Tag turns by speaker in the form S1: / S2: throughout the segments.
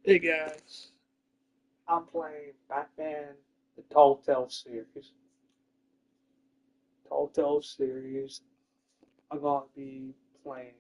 S1: Hey guys, I'm playing Batman, the Telltale series. Telltale series. I'm gonna be playing.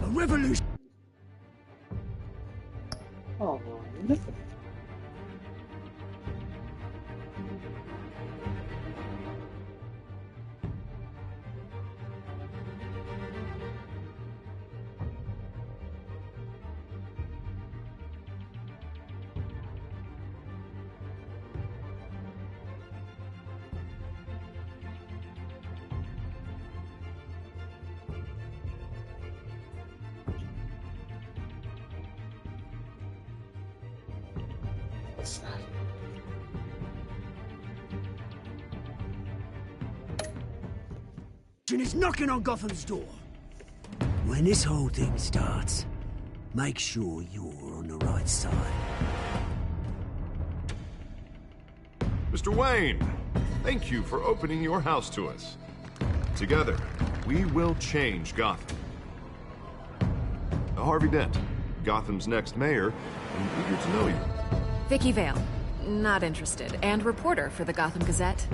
S2: A revolution!
S1: Oh, what's that?
S2: Is knocking on Gotham's door. When this whole thing starts, make sure you're on the right side.
S3: Mr. Wayne, thank you for opening your house to us. Together, we will change Gotham. Harvey Dent, Gotham's next mayor, and eager to know you.
S4: Vicky Vale, not interested, and reporter for the Gotham Gazette.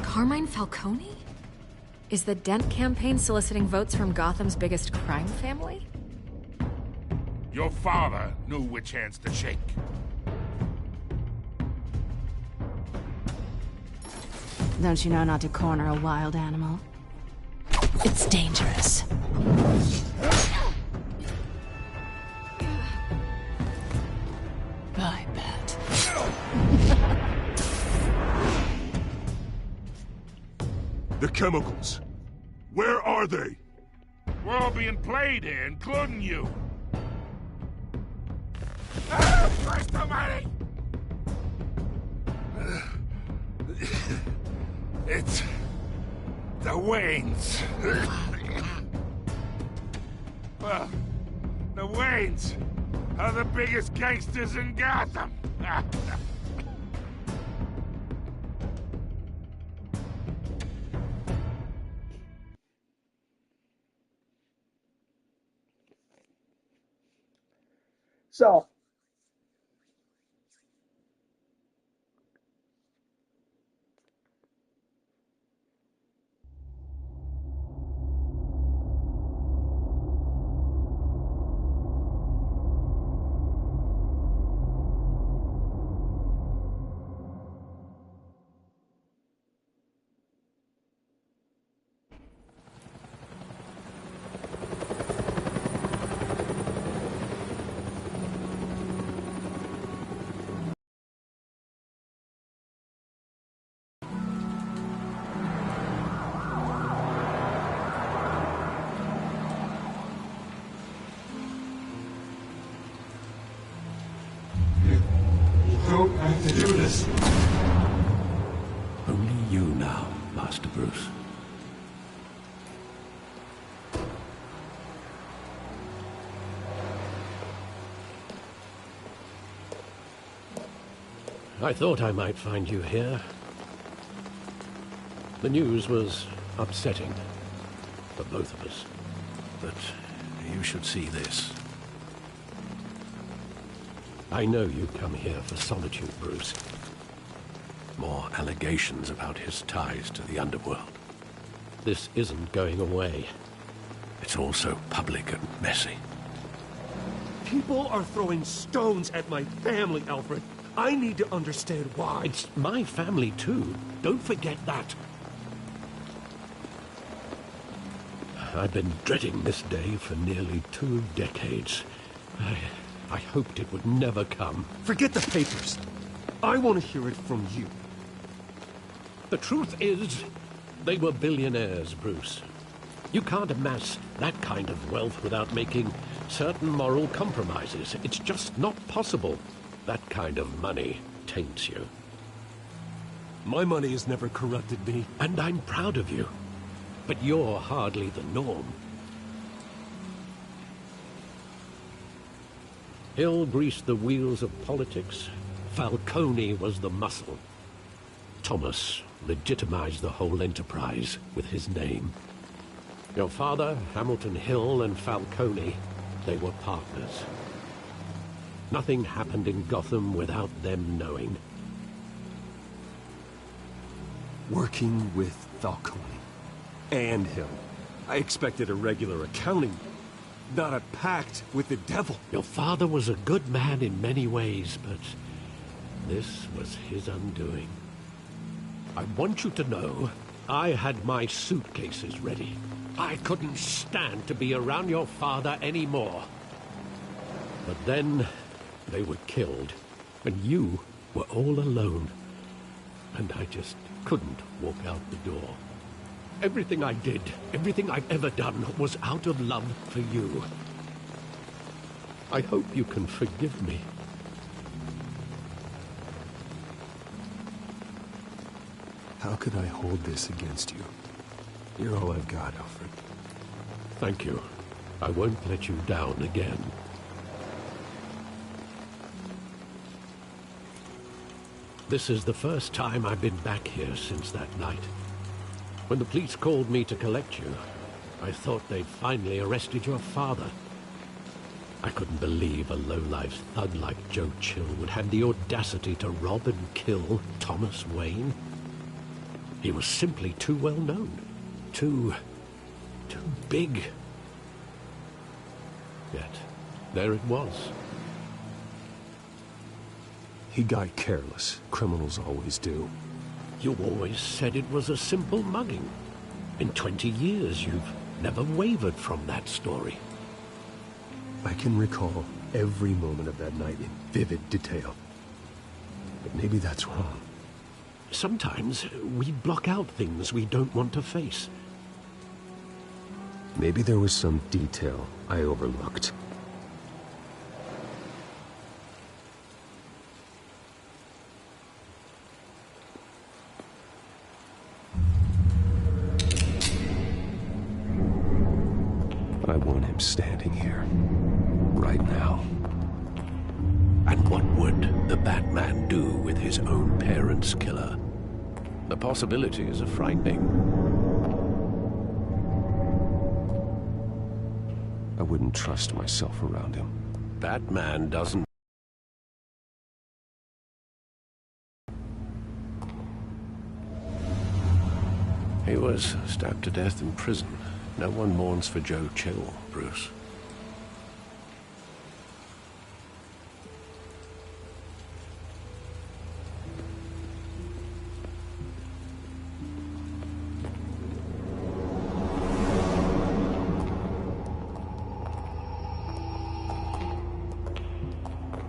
S4: Carmine Falcone? Is the Dent campaign soliciting votes from Gotham's biggest crime family?
S5: Your father knew which hands to shake.
S6: Don't you know not to corner a wild animal? It's dangerous. I bet.
S5: The chemicals. Where are they? We're all being played here, including you. Ah, Christ almighty! It's... the Waynes. Well, the Waynes are the biggest gangsters in Gotham.
S1: So,
S7: Don't have to do this.
S8: Only you now, Master Bruce. I thought I might find you here. The news was upsetting for both of us, but you should see this. I know you come here for solitude, Bruce. More allegations about his ties to the underworld. This isn't going away. It's also public and messy.
S9: People are throwing stones at my family, Alfred. I need to understand why.
S8: It's my family, too. Don't forget that. I've been dreading this day for nearly 2 decades. I hoped it would never come.
S9: Forget the papers. I want to hear it from you.
S8: The truth is, they were billionaires, Bruce. You can't amass that kind of wealth without making certain moral compromises. It's just not possible. That kind of money taints you.
S9: My money has never corrupted me.
S8: And I'm proud of you. But you're hardly the norm. Hill greased the wheels of politics. Falcone was the muscle. Thomas legitimized the whole enterprise with his name. Your father, Hamilton Hill, and Falcone, they were partners. Nothing happened in Gotham without them knowing.
S9: Working with Falcone and Hill. I expected a regular accounting, not a pact with the devil.
S8: Your father was a good man in many ways, but this was his undoing. I want you to know, I had my suitcases ready. I couldn't stand to be around your father anymore. But then, they were killed, and you were all alone. And I just couldn't walk out the door. Everything I did, everything I've ever done, was out of love for you. I hope you can forgive me.
S9: How could I hold this against you? You're all I've got, Alfred.
S8: Thank you. I won't let you down again. This is the first time I've been back here since that night. When the police called me to collect you, I thought they'd finally arrested your father. I couldn't believe a low-life thug like Joe Chill would have the audacity to rob and kill Thomas Wayne. He was simply too well known. Too big. Yet, there it was.
S9: He got careless. Criminals always do.
S8: You always said it was a simple mugging. In 20 years, you've never wavered from that story.
S9: I can recall every moment of that night in vivid detail. But maybe that's wrong.
S8: Sometimes we block out things we don't want to face.
S9: Maybe there was some detail I overlooked. I want him standing here, right now.
S8: And what would the Batman do with his own parents' killer? The possibilities are frightening.
S9: I wouldn't trust myself around him.
S8: Batman doesn't. He was stabbed to death in prison. No one mourns for Joe Chill, Bruce.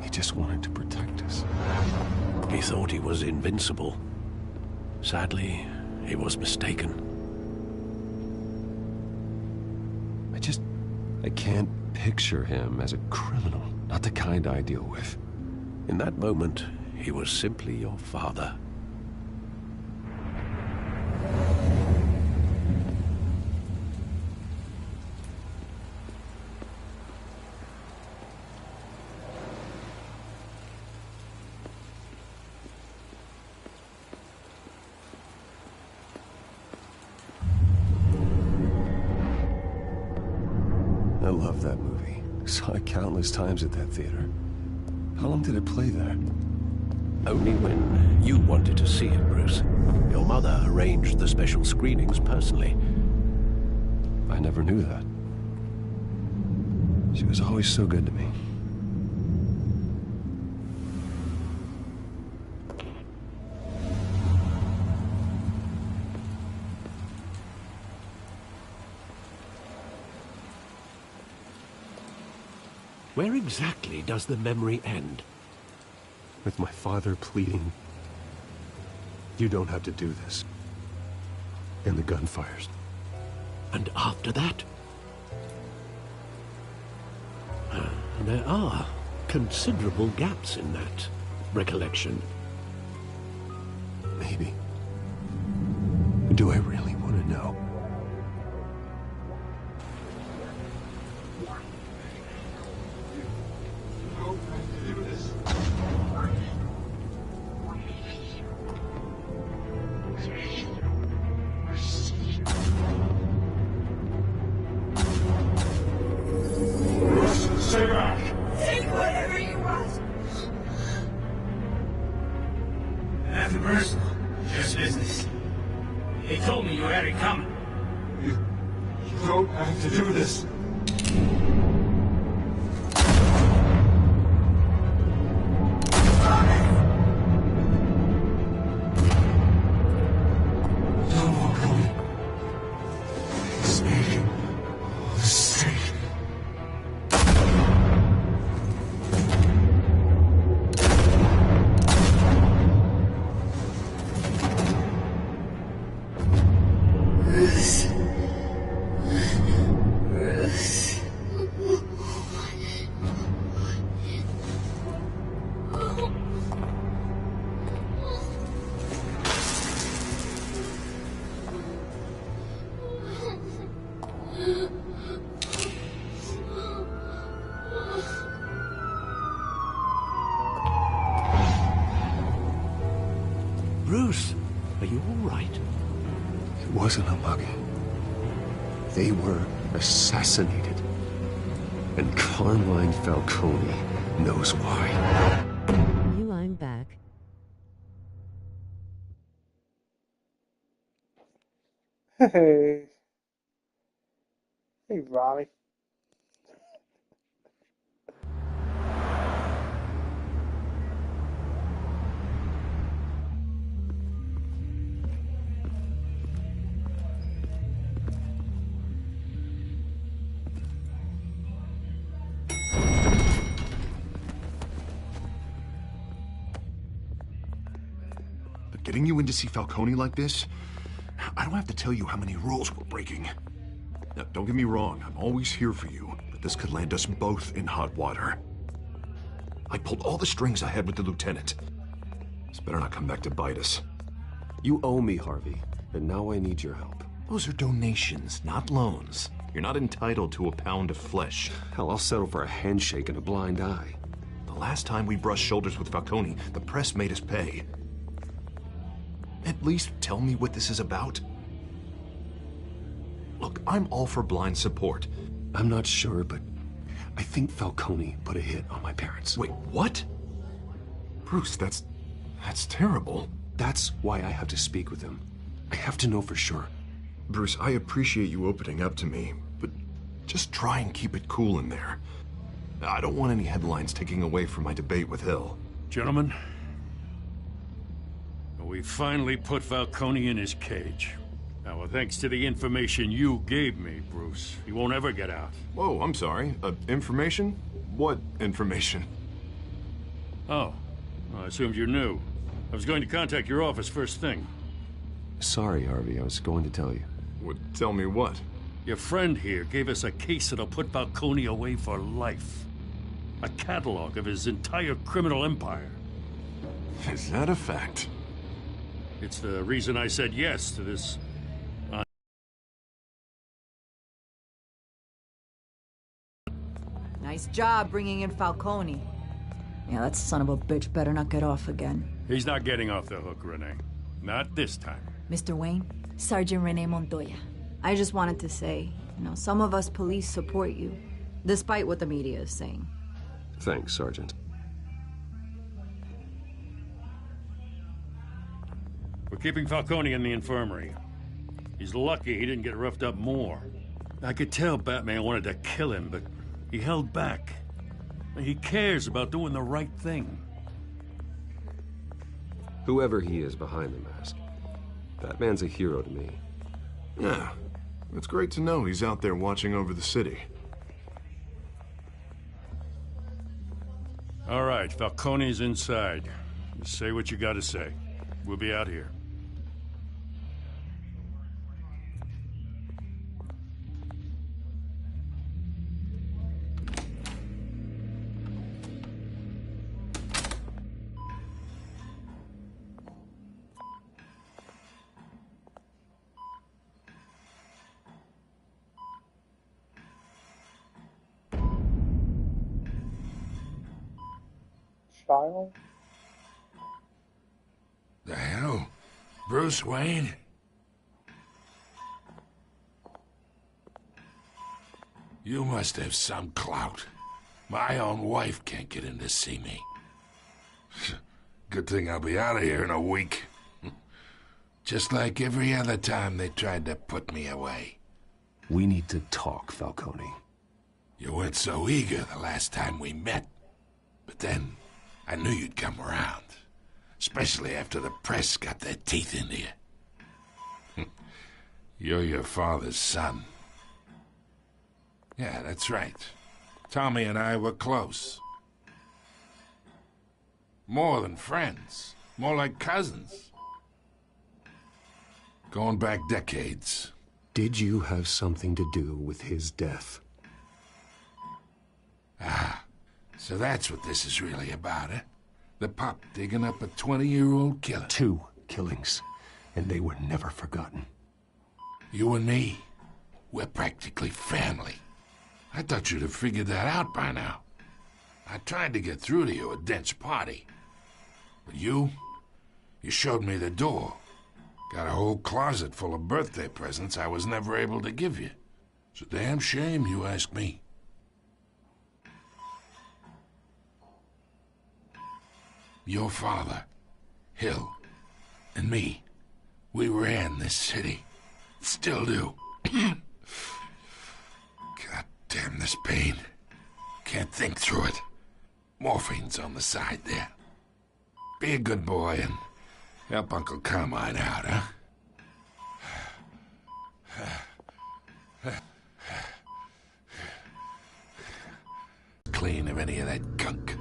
S9: He just wanted to protect us.
S8: He thought he was invincible. Sadly, he was mistaken.
S9: I can't picture him as a criminal, not the kind I deal with.
S8: In that moment, he was simply your father.
S9: I love that movie. Saw it countless times at that theater. How long did it play there?
S8: Only when you wanted to see it, Bruce. Your mother arranged the special screenings personally.
S9: I never knew that. She was always so good to me.
S8: Where exactly does the memory end?
S9: With my father pleading, "You don't have to do this." And the gunfires.
S8: And after that? There are considerable gaps in that recollection.
S9: Maybe. Do I really want to know?
S2: Take whatever you want. Nothing personal, just business. They told me you had it coming.
S7: You don't have to do this. No more coming. He's making a mistake.
S8: Bruce, are you all right?
S9: It wasn't a mug. They were assassinated. And Carmine Falcone knows why.
S10: I'm back.
S1: Hey. Hey, Robbie.
S3: But getting you in to see Falcone like this, I don't have to tell you how many rules we're breaking. Now, don't get me wrong, I'm always here for you, but this could land us both in hot water. I pulled all the strings I had with the lieutenant. This better not come back to bite us.
S9: You owe me, Harvey, and now I need your help.
S3: Those are donations, not loans. You're not entitled to a pound of flesh.
S9: Hell, I'll settle for a handshake and a blind eye.
S3: The last time we brushed shoulders with Falcone, the press made us pay. At least tell me what this is about. Look, I'm all for blind support.
S9: I'm not sure, but I think Falcone put a hit on my parents.
S3: Wait, what? Bruce, that's terrible.
S9: That's why I have to speak with him. I have to know for sure.
S3: Bruce, I appreciate you opening up to me, but just try and keep it cool in there. I don't want any headlines taking away from my debate with Hill.
S5: Gentlemen, we finally put Falcone in his cage. Now, well, thanks to the information you gave me, Bruce, he won't ever get out.
S3: Whoa, I'm sorry. Information? What information?
S5: Oh, well, I assumed you knew. I was going to contact your office first thing.
S9: Sorry, Harvey, I was going to tell you.
S3: Tell me what?
S5: Your friend here gave us a case that'll put Falcone away for life. A catalog of his entire criminal empire.
S3: Is that a fact?
S5: It's the reason I said yes to this.
S11: Nice job bringing in Falcone. Yeah, that son of a bitch better not get off again.
S5: He's not getting off the hook, Renee. Not this time.
S11: Mr. Wayne, Sergeant Renee Montoya. I just wanted to say, some of us police support you, despite what the media is saying.
S9: Thanks, Sergeant.
S5: We're keeping Falcone in the infirmary. He's lucky he didn't get roughed up more. I could tell BatMan wanted to kill him, but he held back. He cares about doing the right thing.
S9: Whoever he is behind the mask, BatMan's a hero to me.
S3: Yeah, it's great to know he's out there watching over the city.
S5: All right, Falcone's inside. Say what you gotta say. We'll be out here.
S1: Child?
S12: The hell? Bruce Wayne? You must have some clout. My own wife can't get in to see me. Good thing I'll be out of here in a week. Just like every other time they tried to put me away.
S9: We need to talk, Falcone.
S12: You weren't so eager the last time we met. But then, I knew you'd come around. Especially after the press got their teeth into you. You're your father's son. Yeah, that's right. Tommy and I were close. More than friends. More like cousins. Going back decades.
S9: Did you have something to do with his death?
S12: Ah, so that's what this is really about, eh? The pup digging up a 20-year-old killer.
S9: 2 killings, and they were never forgotten.
S12: You and me, we're practically family. I thought you'd have figured that out by now. I tried to get through to you at Dent's party. But you showed me the door. Got a whole closet full of birthday presents I was never able to give you. It's a damn shame, you ask me. Your father, Hill, and me, we ran this city. Still do. God damn this pain. Can't think through it. Morphine's on the side there. Be a good boy and help Uncle Carmine out, huh? Clean of any of that gunk.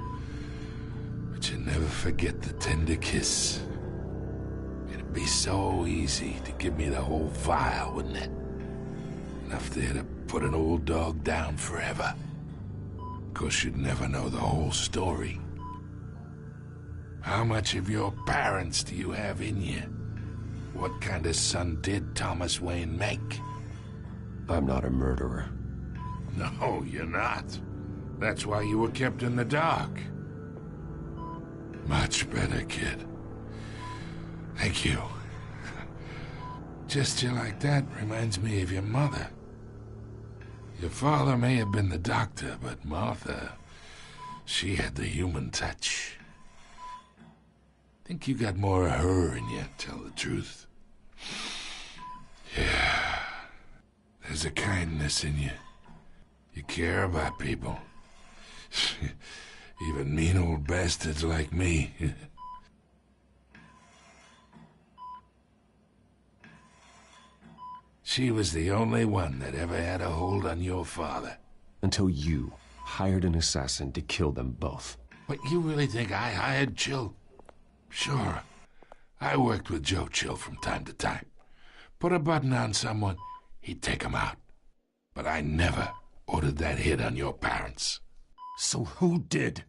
S12: But you never forget the tender kiss. It'd be so easy to give me the whole vial, wouldn't it? Enough there to put an old dog down forever. Of course, you'd never know the whole story. How much of your parents do you have in you? What kind of son did Thomas Wayne make?
S9: I'm not a murderer.
S12: No, you're not. That's why you were kept in the dark. Much better, kid. Thank you. Gesture like that reminds me of your mother. Your father may have been the doctor, but Martha, she had the human touch. Think you got more of her in you, tell the truth. Yeah. There's a kindness in you. You care about people. Even mean old bastards like me. She was the only one that ever had a hold on your father.
S9: Until you hired an assassin to kill them both.
S12: What, you really think I hired Chill? Sure. I worked with Joe Chill from time to time. Put a button on someone, he'd take him out. But I never ordered that hit on your parents.
S9: So who did?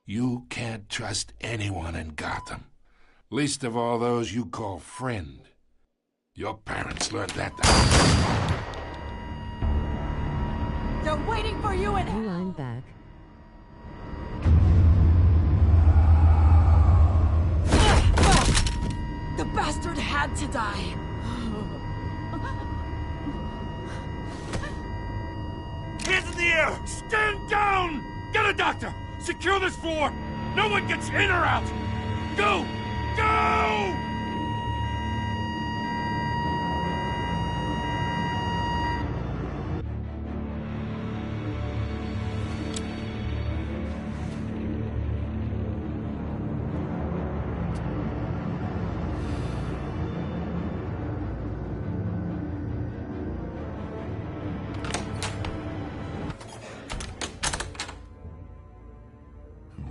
S12: You can't trust anyone in Gotham. Least of all those you call friend. Your parents learned that.
S11: They're waiting for you in...
S10: Oh, I'm back.
S11: The bastard had to die.
S5: Hands in the air! Stand down! Get a doctor! Secure this floor! No one gets in or out! Go! Go!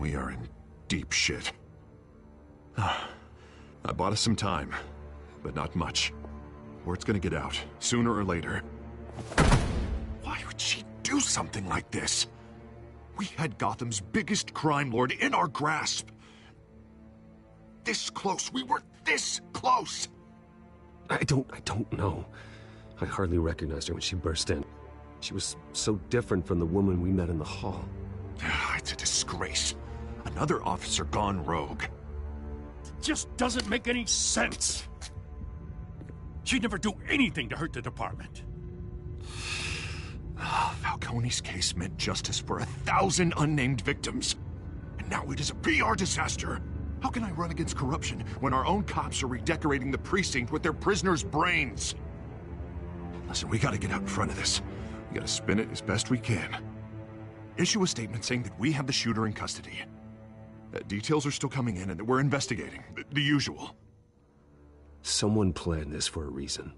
S3: We are in deep shit. I bought us some time, but not much. Word's gonna get out, sooner or later. Why would she do something like this? We had Gotham's biggest crime lord in our grasp. This close. We were this close.
S9: I don't know. I hardly recognized her when she burst in. She was so different from the woman we met in the hall.
S3: It's a disgrace. Another officer gone rogue.
S5: It just doesn't make any sense. She'd never do anything to hurt the department.
S3: Falcone's case meant justice for 1,000 unnamed victims. And now it is a PR disaster. How can I run against corruption when our own cops are redecorating the precinct with their prisoners' brains? Listen, we gotta get out in front of this. We gotta spin it as best we can. Issue a statement saying that we have the shooter in custody. Details are still coming in and that we're investigating. The usual.
S9: Someone planned this for a reason.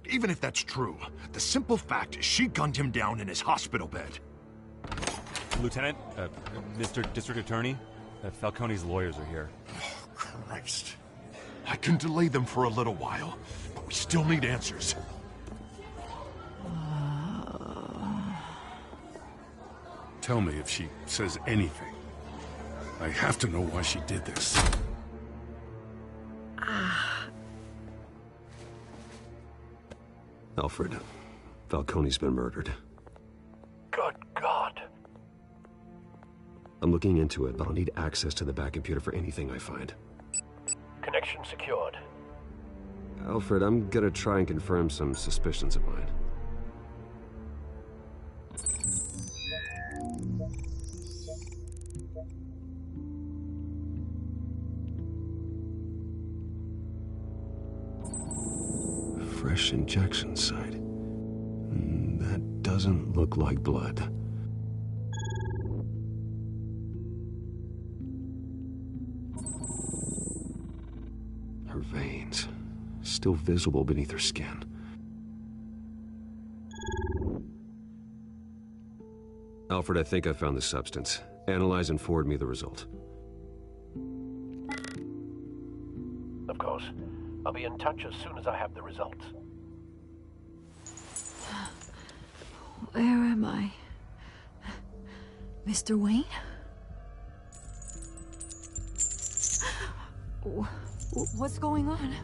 S3: Even if that's true, the simple fact is she gunned him down in his hospital bed.
S13: Lieutenant, Mr. District Attorney, Falcone's lawyers are here.
S3: Oh, Christ. I can delay them for a little while, but we still need answers.
S5: Tell me if she says anything. I have to know why she did this.
S9: Alfred, Falcone's been murdered.
S8: Good God.
S9: I'm looking into it, but I'll need access to the back computer for anything I find.
S8: Connection secured.
S9: Alfred, I'm gonna try and confirm some suspicions of mine. Fresh injection site. That doesn't look like blood. Her veins, still visible beneath her skin. Alfred, I think I found the substance. Analyze and forward me the result.
S8: Of course. I'll be in touch as soon as I have the results.
S11: Where am I? Mr. Wayne? What's going on?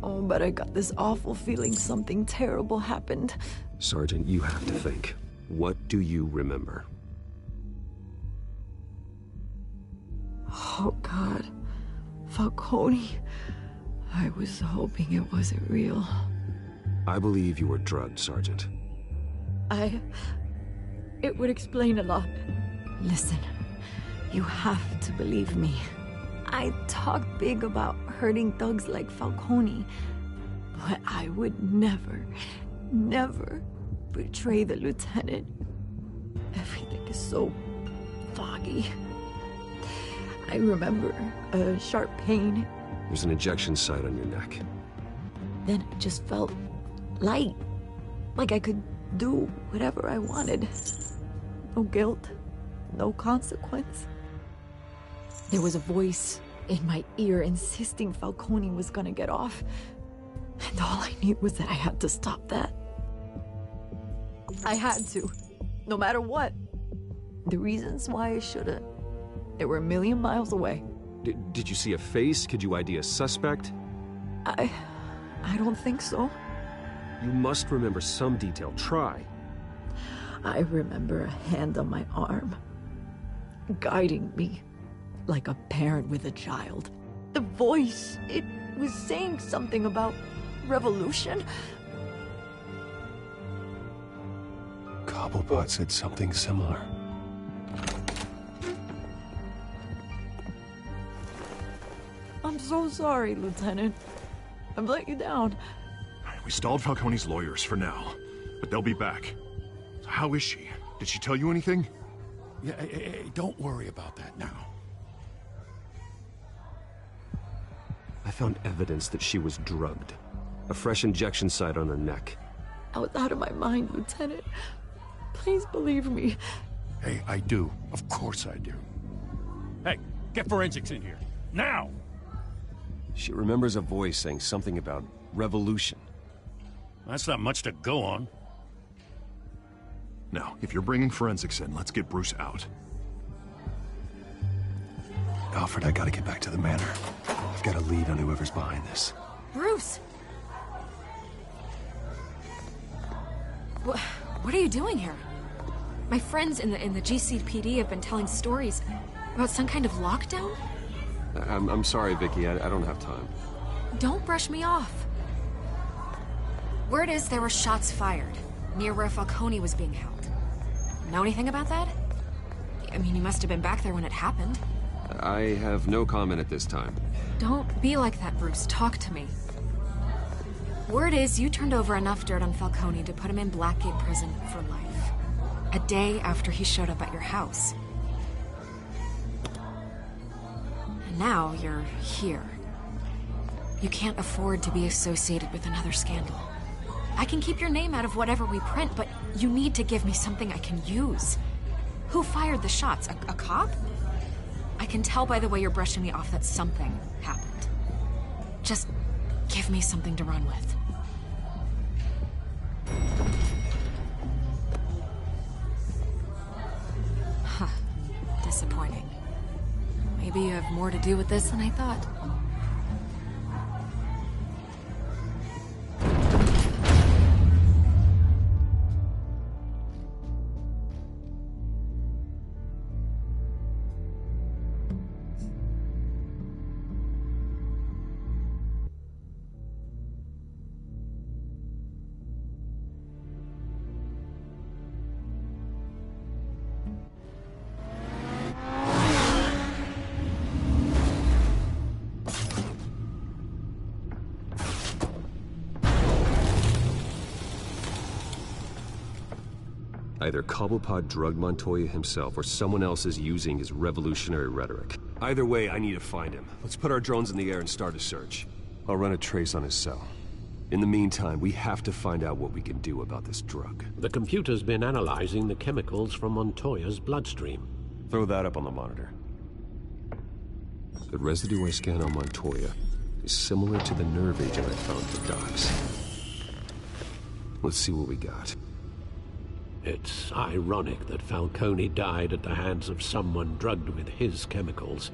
S11: Oh, but I got this awful feeling something terrible happened.
S9: Sergeant, you have to think. What do you remember?
S11: Oh, God. Falcone. I was hoping it wasn't real.
S9: I believe you were drugged, Sergeant.
S11: It would explain a lot. Listen, you have to believe me. I talk big about hurting thugs like Falcone, but I would never betray the lieutenant. Everything is so foggy. I remember a sharp pain.
S9: There's an injection site on your neck.
S11: Then it just felt light, like I could do whatever I wanted. No guilt, no consequence. There was a voice in my ear insisting Falcone was gonna get off. And all I knew was that I had to stop that. I had to, no matter what. The reasons why I shouldn't, they were a million miles away.
S9: Did you see a face? Could you ID a suspect?
S11: I don't think so.
S9: You must remember some detail. Try.
S11: I remember a hand on my arm, guiding me like a parent with a child. The voice, it was saying something about revolution.
S9: Cobblepot said something similar.
S11: I'm so sorry, Lieutenant. I've let you down.
S3: We stalled Falcone's lawyers for now, but they'll be back. So how is she? Did she tell you anything?
S5: Yeah, hey, don't worry about that now.
S9: I found evidence that she was drugged. A fresh injection site on her neck.
S11: I was out of my mind, Lieutenant. Please believe me.
S5: Hey, I do. Of course I do. Hey, get forensics in here. Now!
S9: She remembers a voice saying something about revolution.
S5: That's not much to go on.
S3: Now, if you're bringing forensics in, let's get Bruce out.
S9: Alfred, I gotta get back to the manor. I've got a lead on whoever's behind this.
S4: Bruce! What are you doing here? My friends in the GCPD have been telling stories about some kind of lockdown?
S9: I'm sorry, Vicky. I don't have time.
S4: Don't brush me off. Word is there were shots fired near where Falcone was being held. Know anything about that? I mean, you must have been back there when it happened.
S9: I have no comment at this time.
S4: Don't be like that, Bruce. Talk to me. Word is you turned over enough dirt on Falcone to put him in Blackgate Prison for life. A day after he showed up at your house. And now you're here. You can't afford to be associated with another scandal. I can keep your name out of whatever we print, but you need to give me something I can use. Who fired the shots? A cop? I can tell by the way you're brushing me off that something happened. Just give me something to run with. Huh. Disappointing. Maybe you have more to do with this than I thought.
S9: Either Cobblepot drugged Montoya himself, or someone else is using his revolutionary rhetoric. Either way, I need to find him. Let's put our drones in the air and start a search. I'll run a trace on his cell. In the meantime, we have to find out what we can do about this drug.
S8: The computer's been analyzing the chemicals from Montoya's bloodstream.
S9: Throw that up on the monitor. The residue I scan on Montoya is similar to the nerve agent I found at the docks. Let's see what we got.
S8: It's ironic that Falcone died at the hands of someone drugged with his chemicals.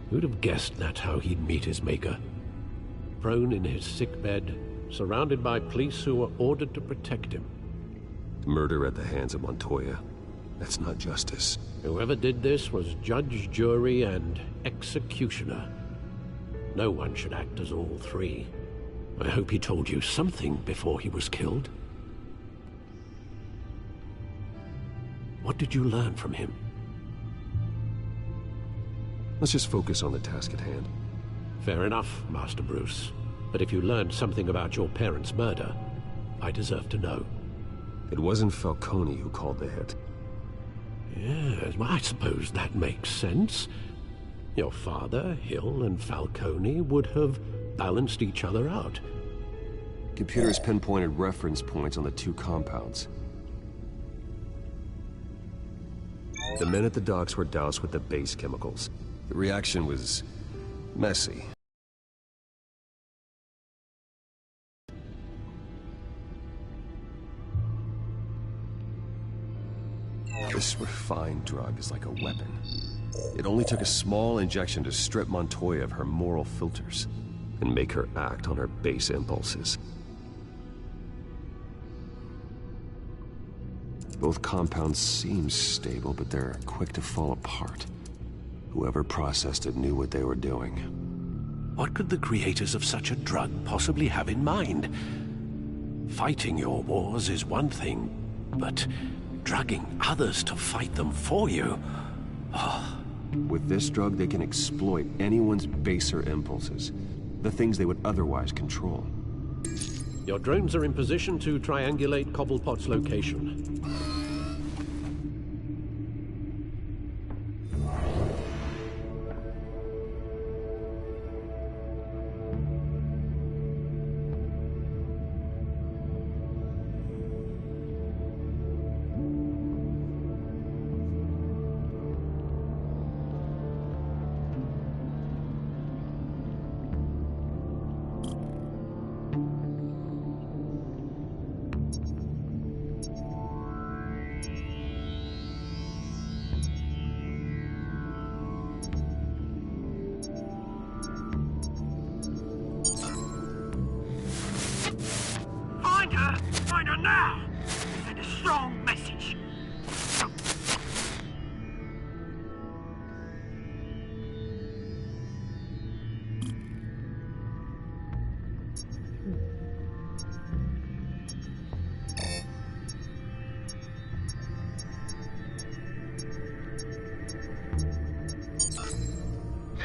S8: Who'd have guessed that's how he'd meet his maker? Prone in his sickbed, surrounded by police who were ordered to protect him.
S9: Murder at the hands of Montoya. That's not justice.
S8: Whoever did this was judge, jury, and executioner. No one should act as all three. I hope he told you something before he was killed. What did you learn from him?
S9: Let's just focus on the task at hand.
S8: Fair enough, Master Bruce. But if you learned something about your parents' murder, I deserve to know.
S9: It wasn't Falcone who called the hit.
S8: Yes, well, I suppose that makes sense. Your father, Hill, and Falcone would have balanced each other out.
S9: Computers pinpointed reference points on the two compounds. The men at the docks were doused with the base chemicals. The reaction was messy. This refined drug is like a weapon. It only took a small injection to strip Montoya of her moral filters and make her act on her base impulses. Both compounds seem stable, but they're quick to fall apart. Whoever processed it knew what they were doing.
S8: What could the creators of such a drug possibly have in mind? Fighting your wars is one thing, but drugging others to fight them for you? Oh.
S9: With this drug, they can exploit anyone's baser impulses, the things they would otherwise control.
S8: Your drones are in position to triangulate Cobblepot's location.
S2: now! Send a strong message.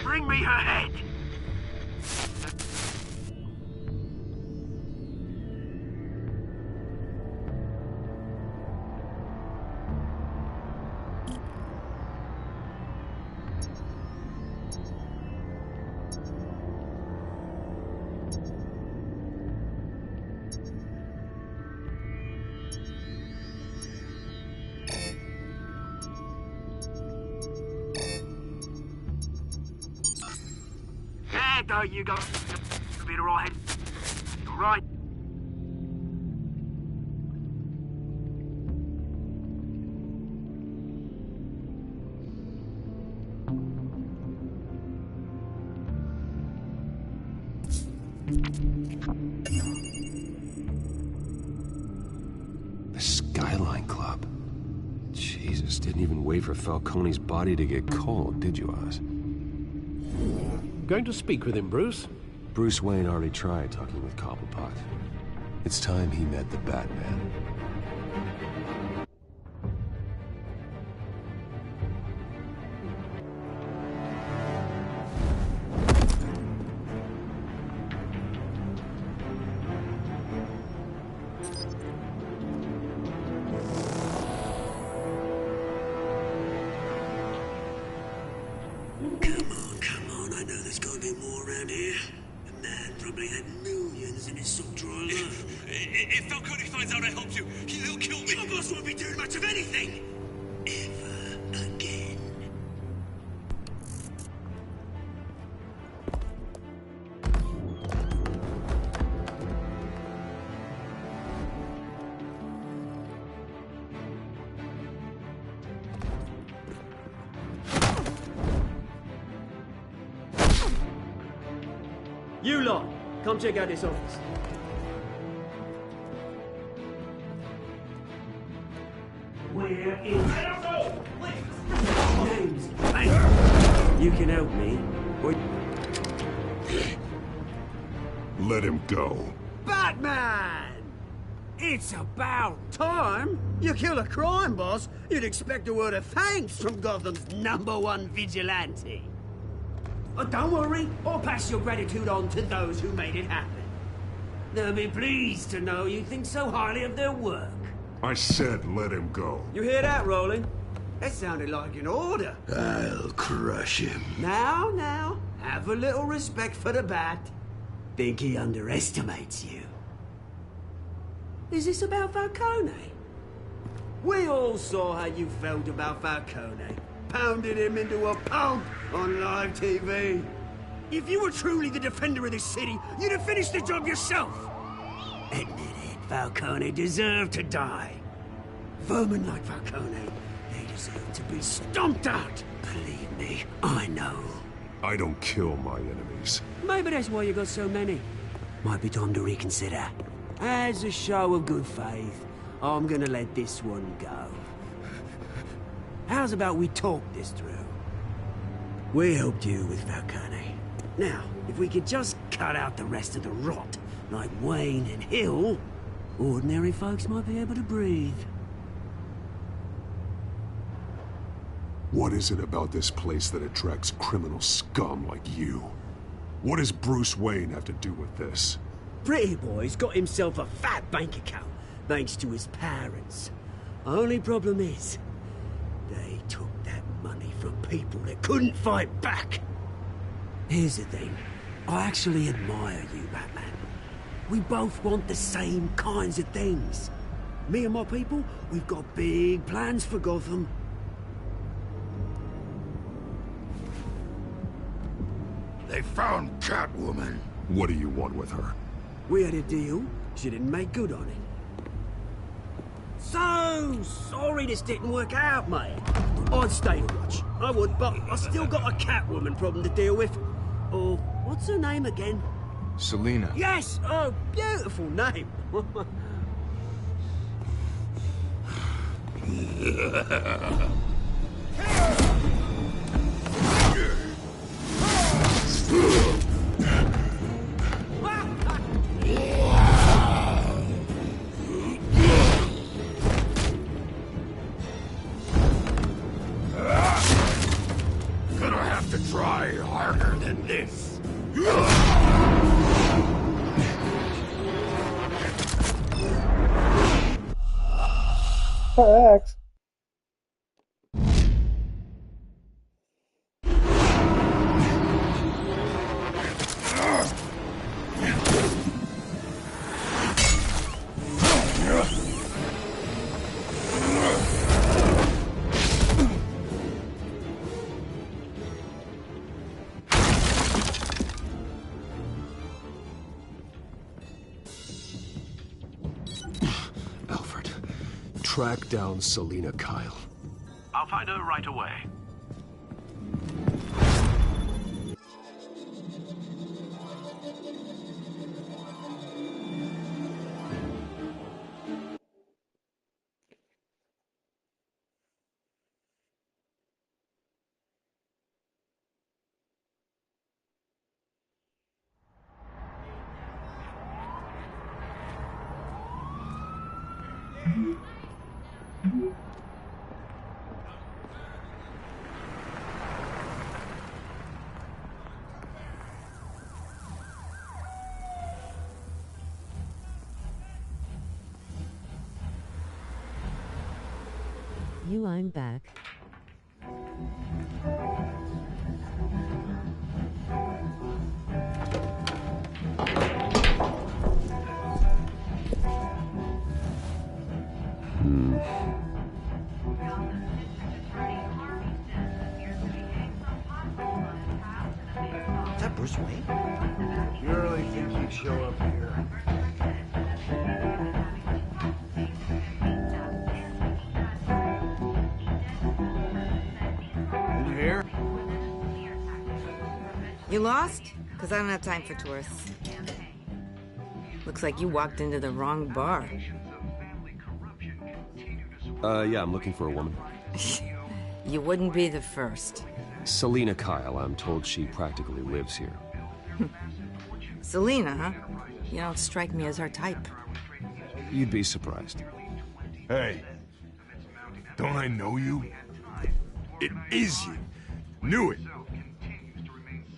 S2: Bring me her head! There you go. Be alright. Alright.
S9: The Skyline Club. Jesus, didn't even wait for Falcone's body to get cold, did you, Oz?
S8: Going to speak with him, Bruce?
S9: Bruce Wayne already tried talking with Cobblepot. It's time he met the Batman.
S2: If Falcone finds out I helped you, he'll kill me. Your boss won't be doing much of anything. Ever again.
S14: You lot, come check out this office. We're in. James, hey, you can help me.
S3: Let him go.
S2: BatMan! It's about time. You kill a crime boss, you'd expect a word of thanks from Gotham's #1 vigilante. Oh, don't worry, I'll pass your gratitude on to those who made it happen. They'll be pleased to know you think so highly of their work.
S3: I said let him go.
S2: You hear that, Roland? That sounded like an order.
S9: I'll crush him.
S2: Now, have a little respect for the Bat. Think he underestimates you. Is this about Falcone? We all saw how you felt about Falcone. Pounded him into a pulp on live TV. If you were truly the defender of this city, you'd have finished the job yourself. Admit it, Falcone deserved to die. Vermin like Falcone, they deserve to be stomped out. Believe me, I know.
S3: I don't kill my enemies.
S2: Maybe that's why you got so many. Might be time to reconsider. As a show of good faith, I'm gonna let this one go. How's about we talk this through? We helped you with Falcone. Now, if we could just cut out the rest of the rot, like Wayne and Hill, ordinary folks might be able to breathe.
S3: What is it about this place that attracts criminal scum like you? What does Bruce Wayne have to do with this?
S2: Pretty Boy's got himself a fat bank account, thanks to his parents. Only problem is, they took that money from people that couldn't fight back. Here's the thing. I actually admire you, Batman. We both want the same kinds of things. Me and my people, we've got big plans for Gotham.
S3: They found Catwoman. What do you want with her?
S2: We had a deal. She didn't make good on it. So sorry this didn't work out, mate. I'd stay to watch. I would, but I still got a Catwoman problem to deal with. Oh, what's her name again?
S15: Selina.
S2: Yes! Oh, beautiful name.
S3: Gonna have to try harder than this.
S1: Thanks.
S9: Alfred, track down Selina Kyle.
S8: I'll find her right away.
S10: I'm back.
S2: Is that Bruce Wayne?
S15: You really think he'd show up here? You here?
S16: You lost? Because I don't have time for tourists. Looks like you walked into the wrong bar.
S9: Yeah, I'm looking for a woman.
S16: You wouldn't be the first.
S9: Selina Kyle, I'm told she practically lives here.
S16: Selina, huh? You don't strike me as her type.
S9: You'd be surprised.
S7: Hey, don't I know you? It is you. Knew it.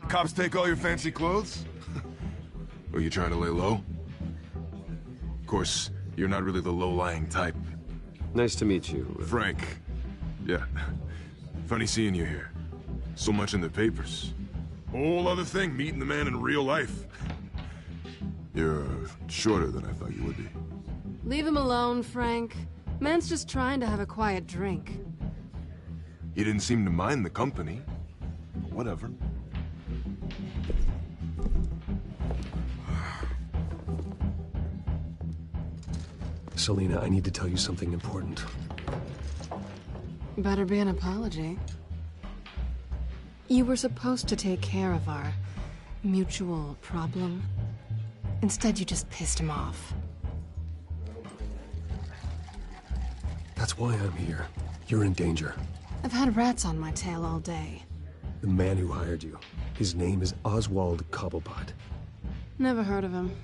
S7: Cops take all your fancy clothes? Are you trying to lay low? Of course, you're not really the low-lying type.
S9: Nice to meet you.
S7: Frank. Yeah. Funny seeing you here. So much in the papers. Whole other thing, meeting the man in real life. You're shorter than I thought you would be.
S6: Leave him alone, Frank. Man's just trying to have a quiet drink.
S7: He didn't seem to mind the company. Whatever.
S9: Selina, I need to tell you something important.
S6: Better be an apology. You were supposed to take care of our mutual problem. Instead, you just pissed him off.
S9: That's why I'm here. You're in danger.
S6: I've had rats on my tail all day.
S9: The man who hired you, his name is Oswald Cobblepot.
S6: Never heard of him.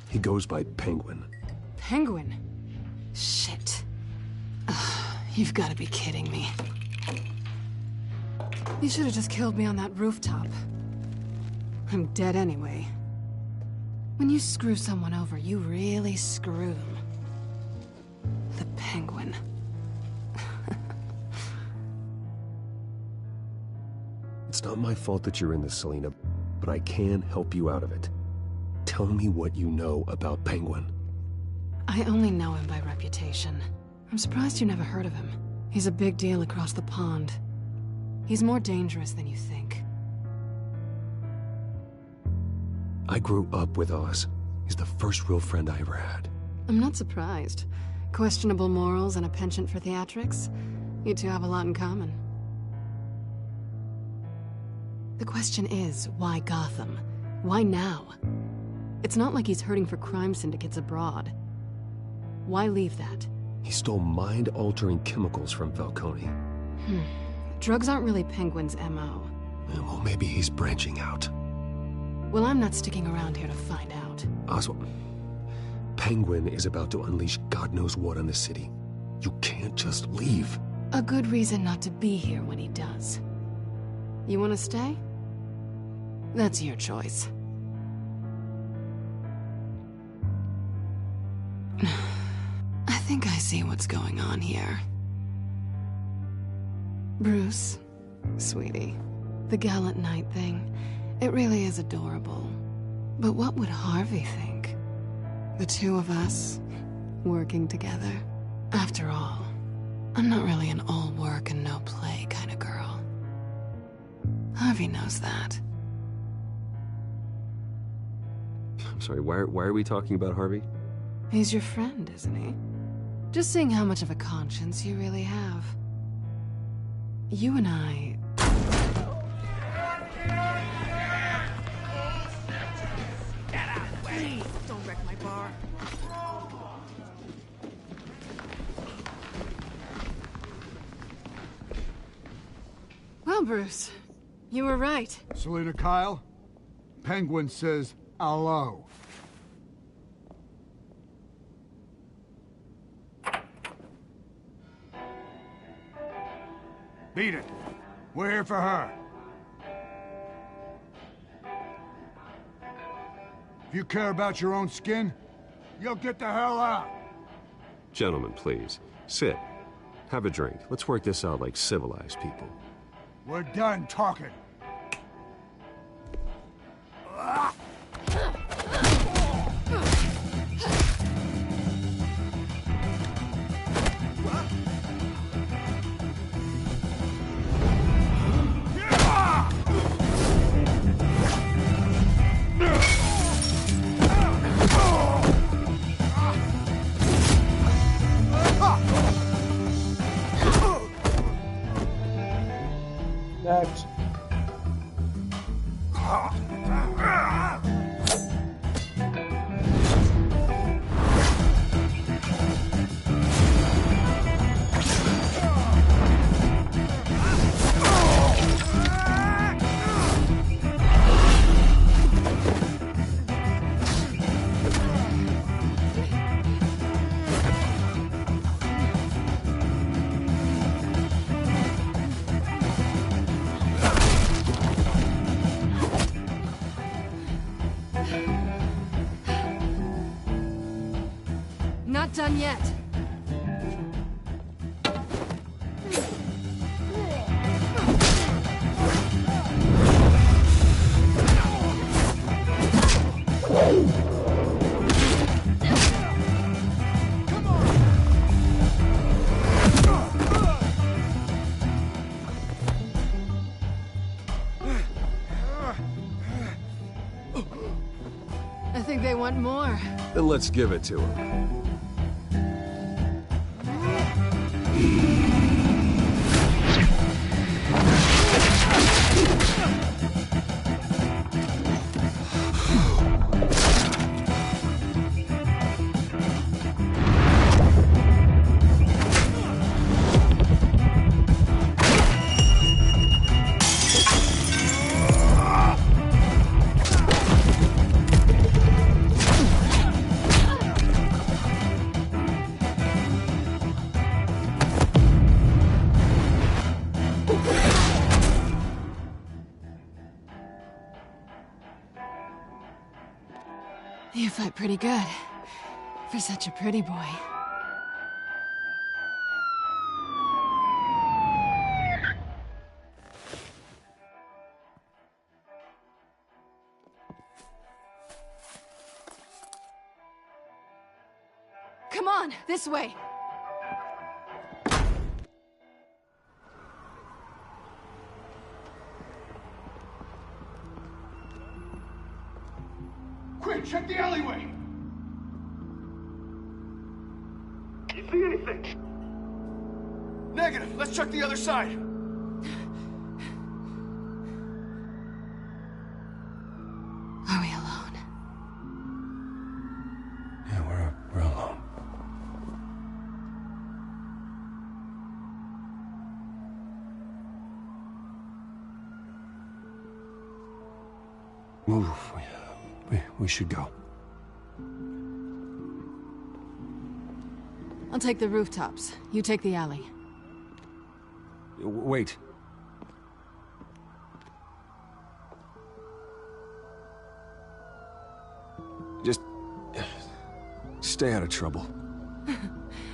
S9: He goes by Penguin.
S6: Penguin? Shit. Ugh, you've got to be kidding me. You should have just killed me on that rooftop. I'm dead anyway. When you screw someone over, you really screw them. The Penguin.
S9: It's not my fault that you're in this, Selina, but I can help you out of it. Tell me what you know about Penguin.
S6: I only know him by reputation. I'm surprised you never heard of him. He's a big deal across the pond. He's more dangerous than you think.
S9: I grew up with Oz. He's the first real friend I ever had.
S6: I'm not surprised. Questionable morals and a penchant for theatrics. You two have a lot in common. The question is, why Gotham? Why now? It's not like he's hurting for crime syndicates abroad. Why leave that?
S9: He stole mind-altering chemicals from Falcone.
S6: Drugs aren't really Penguin's MO.
S9: Well, maybe he's branching out.
S6: Well, I'm not sticking around here to find out.
S9: Oswald, Penguin is about to unleash God knows what on the city. You can't just leave.
S6: A good reason not to be here when he does. You want to stay? That's your choice. I think I see what's going on here. Bruce, sweetie, the gallant knight thing, it really is adorable. But what would Harvey think? The two of us, working together. After all, I'm not really an all work and no play kind of girl. Harvey knows that.
S9: I'm sorry, why are we talking about Harvey?
S6: He's your friend, isn't he? Just seeing how much of a conscience you really have. You and I...
S16: Please, don't wreck my bar.
S6: Well, Bruce, you were right.
S15: Selina Kyle, Penguin says hello. Beat it. We're here for her. If you care about your own skin, you'll get the hell out.
S9: Gentlemen, please. Sit. Have a drink. Let's work this out like civilized people.
S15: We're done talking.
S1: Next.
S6: Not done yet. I think they want more.
S9: Then let's give it to him.
S6: You fight pretty good. For such a pretty boy. Come on, this way.
S15: Quick, check the alleyway!
S17: You see anything?
S15: Negative. Let's check the other side.
S6: Are we alone?
S12: Yeah, we're alone.
S9: move. We should go.
S6: I'll take the rooftops. You take the alley.
S9: Wait. Just stay out of trouble.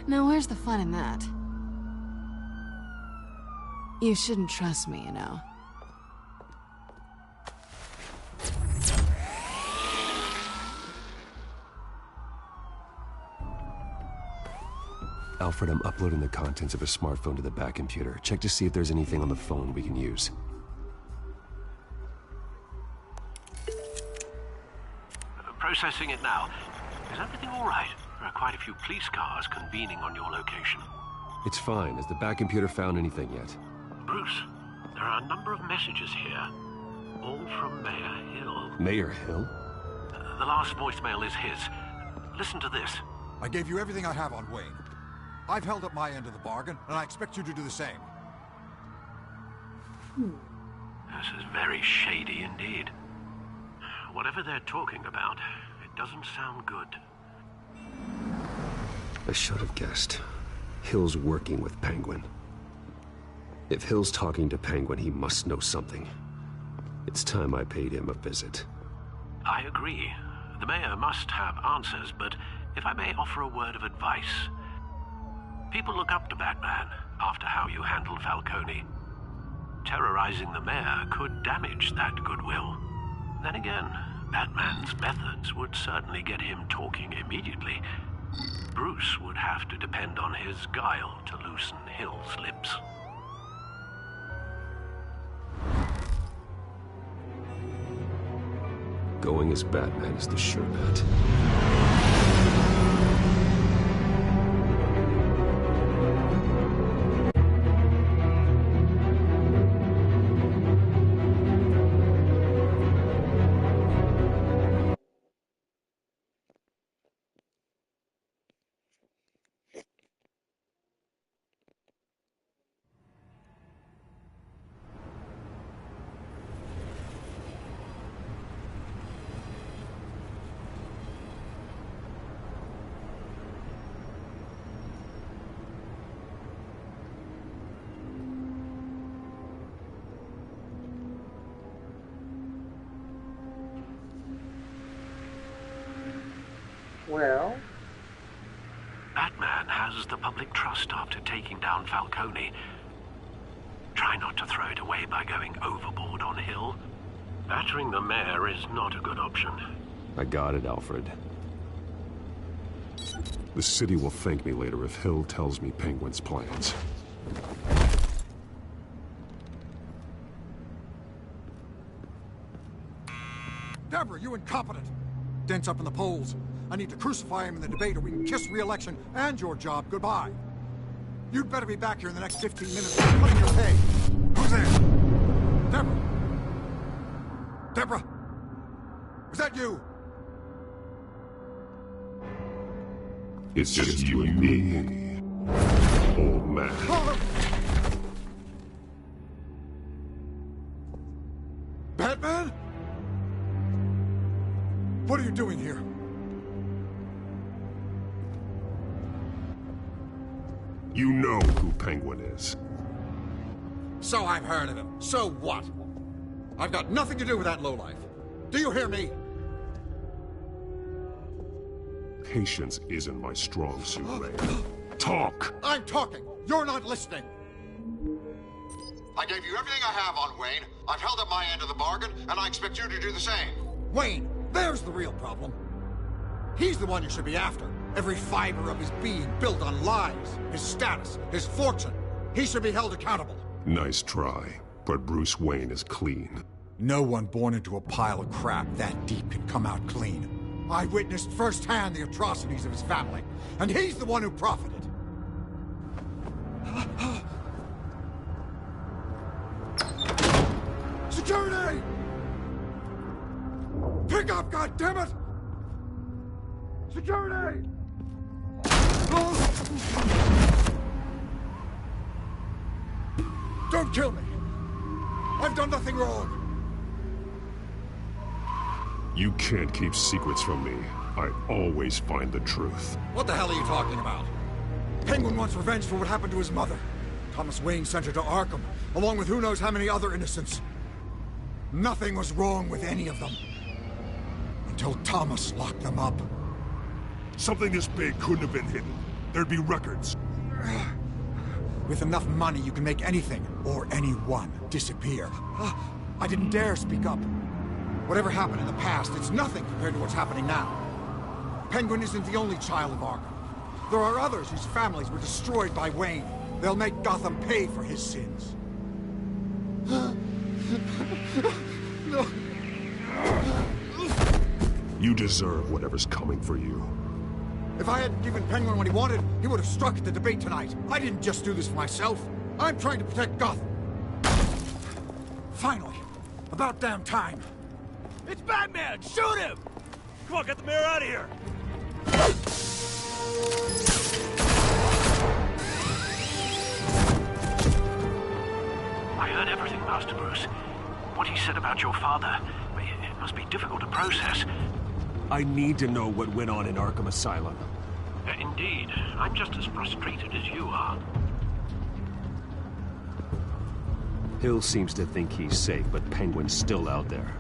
S6: Now where's the fun in that? You shouldn't trust me, you know.
S9: Alfred, I'm uploading the contents of a smartphone to the back computer. Check to see if there's anything on the phone we can use.
S8: Processing it now. Is everything all right? There are quite a few police cars convening on your location.
S9: It's fine. Has the back computer found anything yet?
S8: Bruce, there are a number of messages here. All from Mayor Hill.
S9: Mayor Hill?
S8: The last voicemail is his. Listen to this.
S18: I gave you everything I have on Wayne. I've held up my end of the bargain, and I expect you to do the same.
S8: This is very shady indeed. Whatever they're talking about, it doesn't sound good.
S9: I should have guessed. Hill's working with Penguin. If Hill's talking to Penguin, he must know something. It's time I paid him a visit.
S8: I agree. The mayor must have answers, but if I may offer a word of advice. People look up to BatMan after how you handled Falcone. Terrorizing the mayor could damage that goodwill. Then again, BatMan's methods would certainly get him talking immediately. Bruce would have to depend on his guile to loosen Hill's lips.
S9: Going as BatMan is the sure bet.
S1: Well?
S8: BatMan has the public trust after taking down Falcone. Try not to throw it away by going overboard on Hill. Battering the mayor is not a good option.
S9: I got it, Alfred. The city will thank me later if Hill tells me Penguin's plans.
S18: Deborah, you incompetent! Dent's up in the polls. I need to crucify him in the debate or we can kiss re-election and your job goodbye. You'd better be back here in the next 15 minutes or cutting your pay. Who's there? Deborah? Deborah? Is that you?
S3: It's just you and me, old man.
S18: BatMan? What are you doing here?
S3: You know who Penguin is.
S18: So I've heard of him. So what? I've got nothing to do with that lowlife. Do you hear me?
S3: Patience isn't my strong suit, Mayor. Talk!
S18: I'm talking. You're not listening. I gave you everything I have on Wayne. I've held up my end of the bargain, and I expect you to do the same. Wayne, there's the real problem. He's the one you should be after. Every fiber of his being built on lies, his status, his fortune. He should be held accountable.
S3: Nice try, but Bruce Wayne is clean.
S18: No one born into a pile of crap that deep can come out clean. I witnessed firsthand the atrocities of his family, and he's the one who profited. Security! Pick up, goddammit! Security! Don't kill me! I've done nothing wrong!
S3: You can't keep secrets from me. I always find the truth.
S18: What the hell are you talking about? Penguin wants revenge for what happened to his mother. Thomas Wayne sent her to Arkham, along with who knows how many other innocents. Nothing was wrong with any of them. Until Thomas locked them up.
S3: Something this big couldn't have been hidden. There'd be records.
S18: With enough money, you can make anything, or anyone, disappear. I didn't dare speak up. Whatever happened in the past, it's nothing compared to what's happening now. Penguin isn't the only child of Arkham. There are others whose families were destroyed by Wayne. They'll make Gotham pay for his sins. No.
S3: You deserve whatever's coming for you.
S18: If I hadn't given Penguin what he wanted, he would have struck at the debate tonight. I didn't just do this for myself. I'm trying to protect Gotham. Finally. About damn time.
S2: It's Batman! Shoot him! Come on, get the mayor out of here!
S19: I heard everything, Master Bruce. What he said about your father, it must be difficult to process.
S9: I need to know what went on in Arkham Asylum.
S19: Indeed. I'm just as frustrated as you are.
S9: Hill seems to think he's safe, but Penguin's still out there.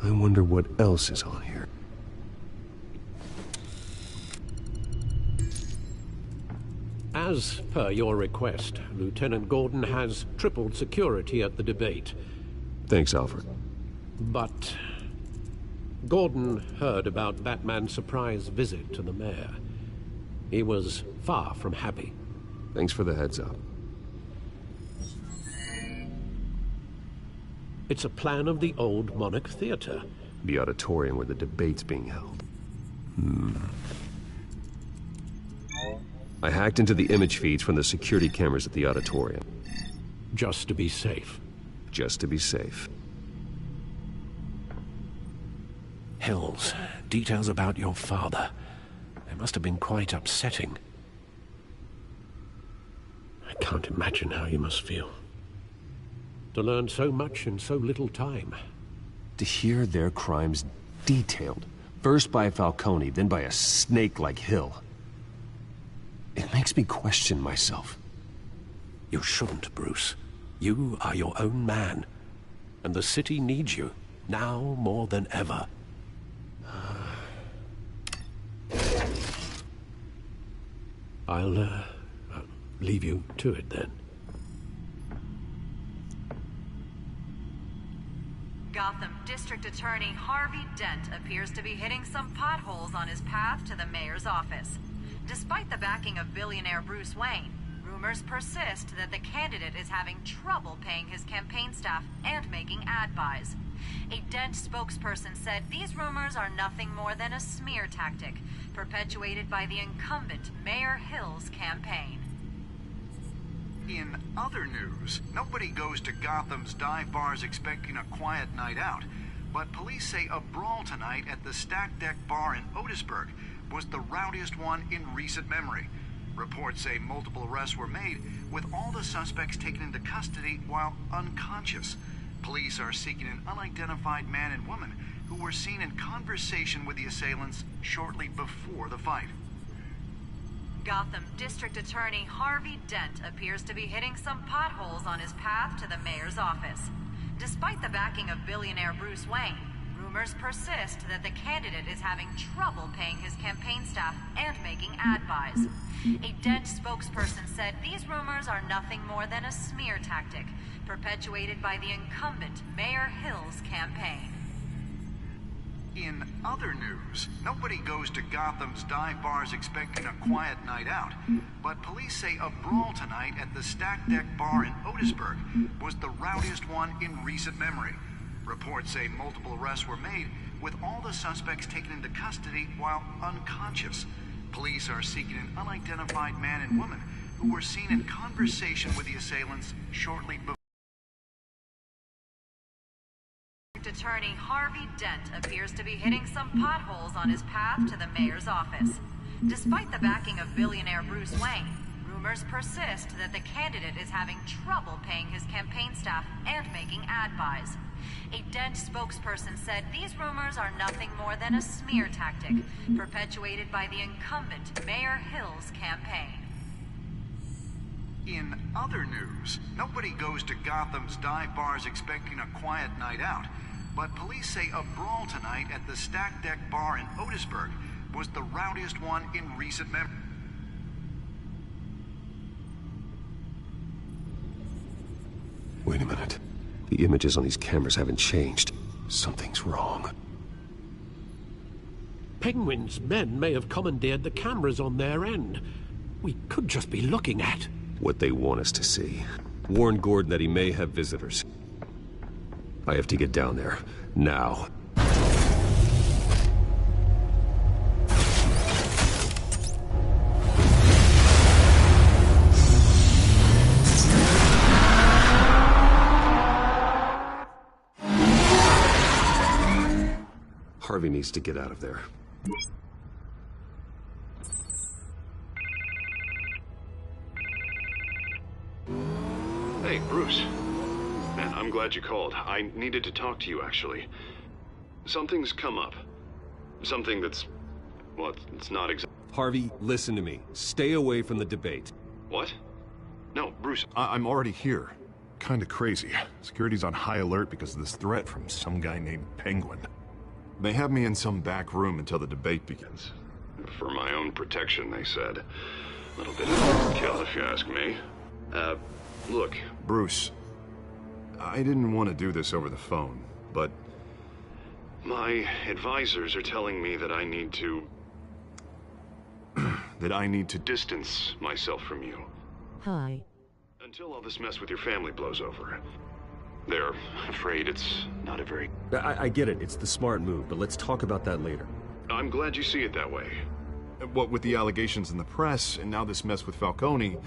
S9: I wonder what else is on here.
S8: As per your request, Lieutenant Gordon has tripled security at the debate.
S9: Thanks, Alfred.
S8: But Gordon heard about Batman's surprise visit to the mayor. He was far from happy.
S9: Thanks for the heads up.
S8: It's a plan of the old Monarch Theater.
S9: The auditorium where the debate's being held. I hacked into the image feeds from the security cameras at the auditorium.
S8: Just to be safe.
S9: Just to be safe.
S8: Hills, details about your father. They must have been quite upsetting. I can't imagine how you must feel. To learn so much in so little time.
S9: To hear their crimes detailed, first by Falcone, then by a snake like Hill. It makes me question myself.
S8: You shouldn't, Bruce. You are your own man. And the city needs you, now more than ever. I'll leave you to it then.
S20: Gotham District Attorney Harvey Dent appears to be hitting some potholes on his path to the mayor's office. Despite the backing of billionaire Bruce Wayne, rumors persist that the candidate is having trouble paying his campaign staff and making ad buys. A Dent spokesperson said these rumors are nothing more than a smear tactic, perpetuated by the incumbent Mayor Hill's campaign.
S21: In other news, nobody goes to Gotham's dive bars expecting a quiet night out, but police say a brawl tonight at the Stack Deck Bar in Otisburg was the rowdiest one in recent memory. Reports say multiple arrests were made, with all the suspects taken into custody while unconscious. Police are seeking an unidentified man and woman who were seen in conversation with the assailants shortly before the fight.
S20: Gotham District Attorney Harvey Dent appears to be hitting some potholes on his path to the mayor's office. Despite the backing of billionaire Bruce Wayne, rumors persist that the candidate is having trouble paying his campaign staff and making ad buys. A Dent spokesperson said these rumors are nothing more than a smear tactic, perpetuated by the incumbent Mayor Hill's campaign.
S21: In other news, nobody goes to Gotham's dive bars expecting a quiet night out, but police say a brawl tonight at the Stack Deck Bar in Otisburg was the rowdiest one in recent memory. Reports say multiple arrests were made, with all the suspects taken into custody while unconscious. Police are seeking an unidentified man and woman who were seen in conversation with the assailants shortly before.
S20: Attorney Harvey Dent appears to be hitting some potholes on his path to the mayor's office. Despite the backing of billionaire Bruce Wayne, rumors persist that the candidate is having trouble paying his campaign staff and making ad buys. A Dent spokesperson said these rumors are nothing more than a smear tactic perpetuated by the incumbent Mayor Hill's campaign.
S21: In other news, nobody goes to Gotham's dive bars expecting a quiet night out, but police say a brawl tonight at the Stack Deck Bar in Otisburg was the rowdiest one in recent memory.
S9: Wait a minute. The images on these cameras haven't changed. Something's wrong.
S8: Penguin's men may have commandeered the cameras on their end. We could just be looking at
S9: what they want us to see. Warn Gordon that he may have visitors. I have to get down there, now. Harvey needs to get out of there.
S13: Hey, Bruce. Man, I'm glad you called. I needed to talk to you, actually. Something's come up. Something that's... well, it's not exactly...
S9: Harvey, listen to me. Stay away from the debate.
S13: What? No, Bruce...
S3: I'm already here. Kinda crazy. Security's on high alert because of this threat from some guy named Penguin. They have me in some back room until the debate begins.
S13: For my own protection, they said. A little bit of overkill, if you ask me. Look...
S3: Bruce, I didn't want to do this over the phone, but...
S13: my advisors are telling me that I need to...
S3: that I need to
S13: distance myself from you.
S10: Hi.
S13: Until all this mess with your family blows over. They're afraid it's not a very...
S9: I get it. It's the smart move, but let's talk about that later.
S13: I'm glad you see it that way.
S3: What with the allegations in the press, and now this mess with Falcone,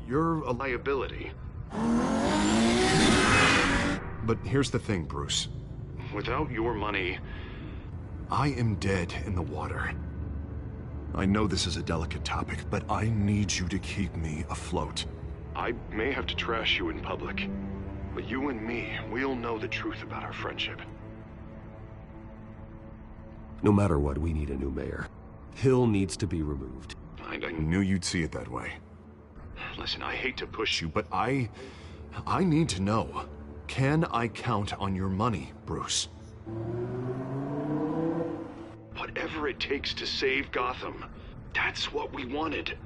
S3: you're a
S13: liability.
S3: But here's the thing, Bruce.
S13: Without your money...
S3: I am dead in the water. I know this is a delicate topic, but I need you to keep me afloat.
S13: I may have to trash you in public, but you and me, we'll know the truth about our friendship.
S9: No matter what, we need a new mayor. Hill needs to be removed.
S3: I knew you'd see it that way.
S13: Listen, I hate to push you,
S3: but I need to know. Can I count on your money, Bruce?
S13: Whatever it takes to save Gotham, that's what we wanted.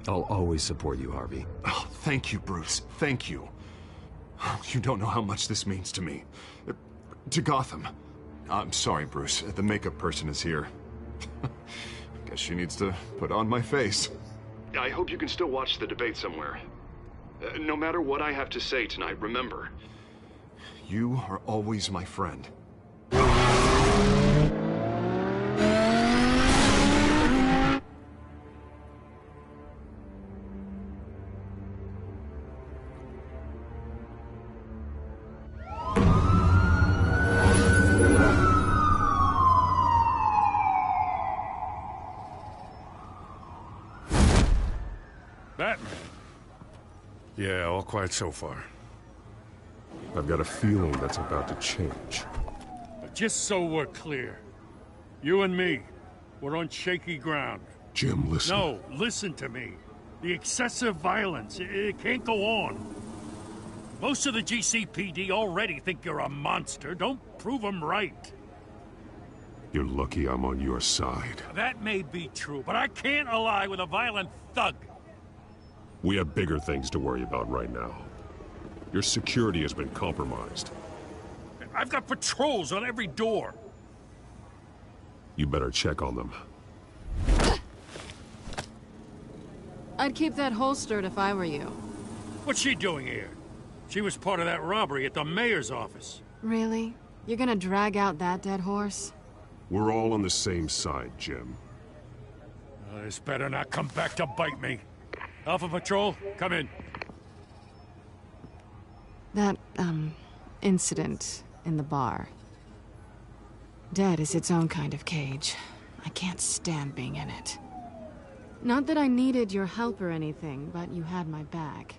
S9: I'll always support you, Harvey.
S3: Oh, thank you, Bruce. Thank you. You don't know how much this means to me. To Gotham. I'm sorry, Bruce. The makeup person is here. Guess she needs to put on my face.
S13: I hope you can still watch the debate somewhere. No matter what I have to say tonight, remember.
S3: You are always my friend.
S5: BatMan. Yeah, all quiet so far.
S7: I've got a feeling that's about to change.
S5: But just so we're clear, you and me, we're on shaky ground.
S7: Jim, listen.
S5: No, listen to me. The excessive violence, it can't go on. Most of the GCPD already think you're a monster. Don't prove them right.
S7: You're lucky I'm on your side.
S5: That may be true, but I can't ally with a violent thug.
S7: We have bigger things to worry about right now. Your security has been compromised.
S5: I've got patrols on every door.
S9: You better check on them.
S6: I'd keep that holstered if I were you.
S5: What's she doing here? She was part of that robbery at the mayor's office.
S6: Really? You're gonna drag out that dead horse?
S9: We're all on the same side, Jim.
S5: This better not come back to bite me. Alpha Patrol, come in.
S6: That, incident in the bar. Dead is its own kind of cage. I can't stand being in it. Not that I needed your help or anything, but you had my back.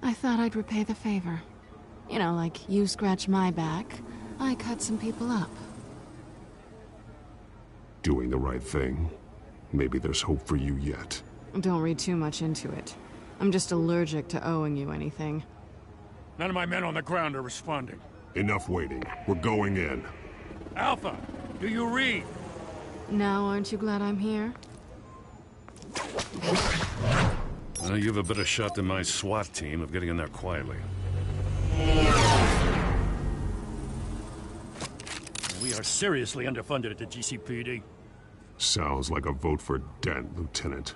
S6: I thought I'd repay the favor. You know, like you scratch my back, I cut some people up.
S9: Doing the right thing. Maybe there's hope for you yet.
S6: Don't read too much into it. I'm just allergic to owing you anything.
S5: None of my men on the ground are responding.
S9: Enough waiting. We're going in.
S5: Alpha, do you read?
S6: Now, aren't you glad I'm here?
S5: Well, you have a better shot than my SWAT team of getting in there quietly. We are seriously underfunded at the GCPD.
S9: Sounds like a vote for Dent, Lieutenant.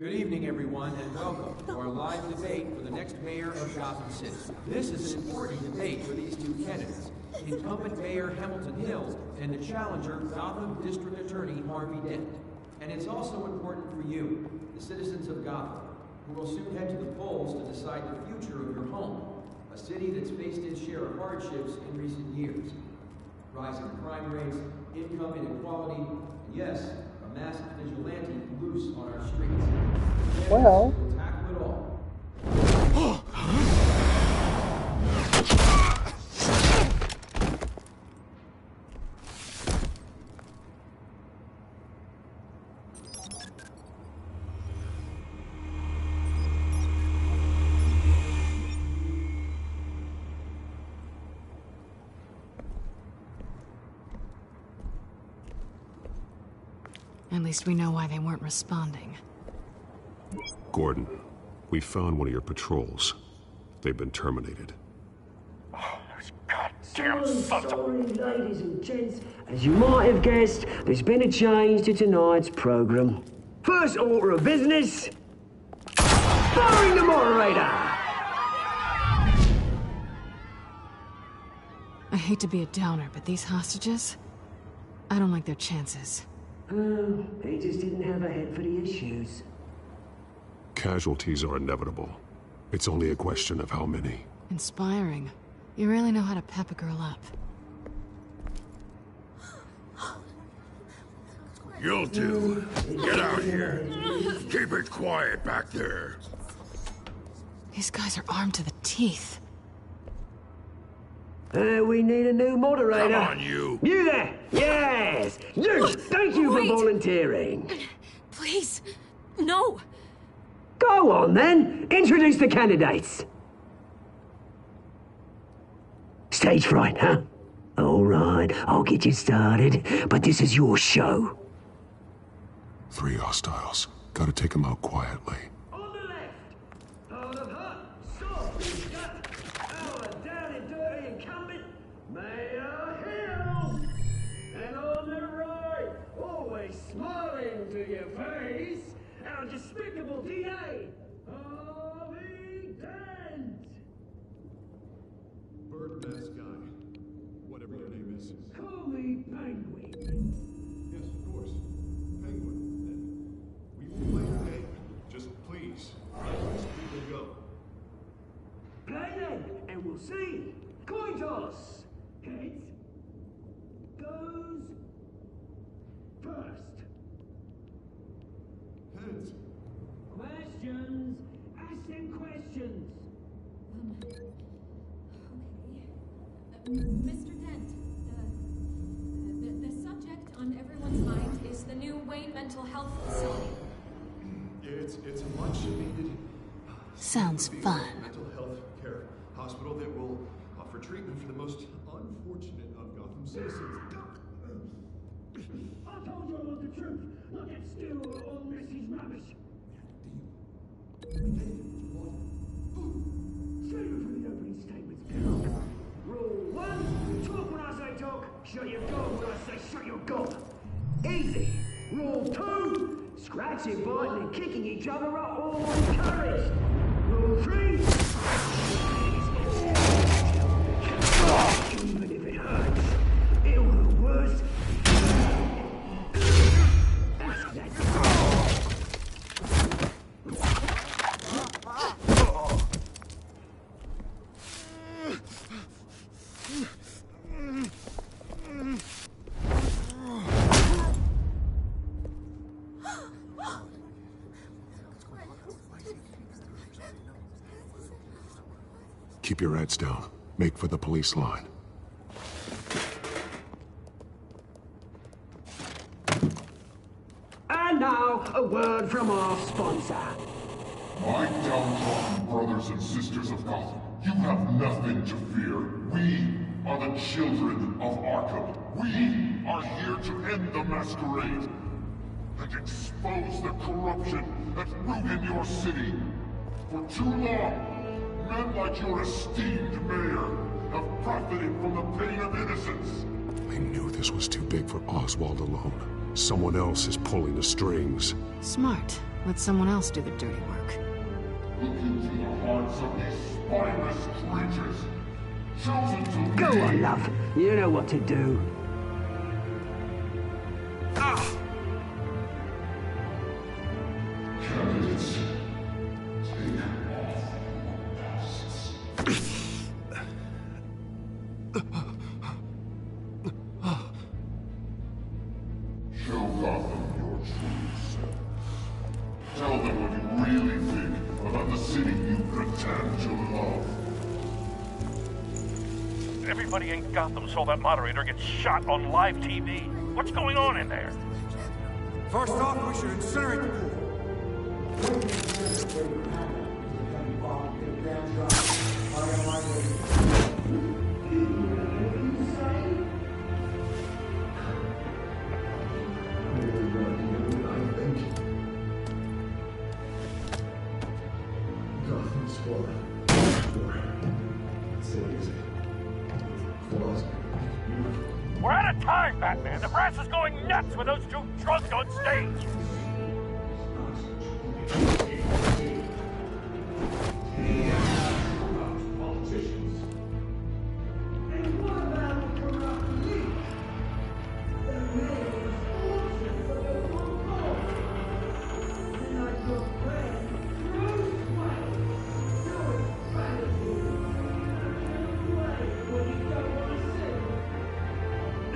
S11: Good evening, everyone, and welcome to our live debate for the next mayor of Gotham City. This is an important debate for these two candidates, incumbent Mayor Hamilton Hill and the challenger, Gotham District Attorney Harvey Dent. And it's also important for you, the citizens of Gotham, who will soon head to the polls to decide the future of your home, a city that's faced its share of hardships in recent years. Rising crime rates, income inequality, and yes, a massive vigilante loose on our streets.
S1: Well,
S11: tackle it all.
S6: At least we know why they weren't responding.
S9: Gordon, we found one of your patrols. They've been terminated.
S14: Damn sorry, ladies and gents. As you might have guessed, there's been a change to tonight's program. First order of business, firing the moderator.
S6: I hate to be a downer, but these hostages, I don't like their chances.
S14: Oh, he just didn't have a head for the issues.
S9: Casualties are inevitable. It's only a question of how many.
S6: Inspiring. You really know how to pep a girl up.
S7: You'll do. Get out here. Keep it quiet back there.
S6: These guys are armed to the teeth.
S14: We need a new moderator.
S7: Come on, you.
S14: You there! Yes! You! Thank you for volunteering.
S4: Please, no.
S14: Go on, then. Introduce the candidates. Stage fright, huh? All right, I'll get you started, but this is your show.
S9: 3 hostiles. Gotta take them out quietly.
S14: On the left, hard of heart, soft, gut, our down and dirty incumbent, Mayor Hill. And on the right, always smiling to your face, our despicable DA, Harvey Dent.
S3: Bird mask guy. Whatever your name is.
S14: Call me Penguin.
S3: Yes, of course. Penguin. We will play your game. Just please, let these people go.
S14: Play then, and we'll see. Coin toss. Heads goes first.
S3: Heads.
S14: Questions. Ask them questions.
S4: Mr. Dent, the subject on everyone's mind is the new Wayne mental health facility.
S3: It's a much needed
S6: Sounds fun.
S3: mental health care hospital that will offer treatment for the most unfortunate of Gotham citizens.
S14: I told you I want the truth. Not get still all Messi's rubbish. Save it for the Rule 2, scratching, biting, and kicking each other are all encouraged. Rule 3, even if it hurts, it'll look worse.
S3: Keep your heads down. Make for the police line.
S14: And now, a word from our sponsor.
S16: My downtrodden brothers and sisters of Gotham, you have nothing to fear. We are the children of Arkham. We are here to end the masquerade and expose the corruption that ruined your city. For too long, men like your esteemed mayor have profited from the pain of innocence.
S3: I knew this was too big for Oswald alone. Someone else is pulling the strings.
S6: Smart. Let someone else do the dirty work.
S16: Look into the hearts of these spineless creatures, chosen to
S14: Go
S16: lead.
S14: on, love. You know what to do.
S16: Candidates, take off your masks. Show Gotham your true self. Tell them what you really think about the city you pretend to love.
S22: Everybody in Gotham saw that moderator get shot on live TV. What's going on in there?
S15: First off, we should incinerate the pool.
S22: We're out of time, Batman. The brass is going nuts with those two drunks on stage.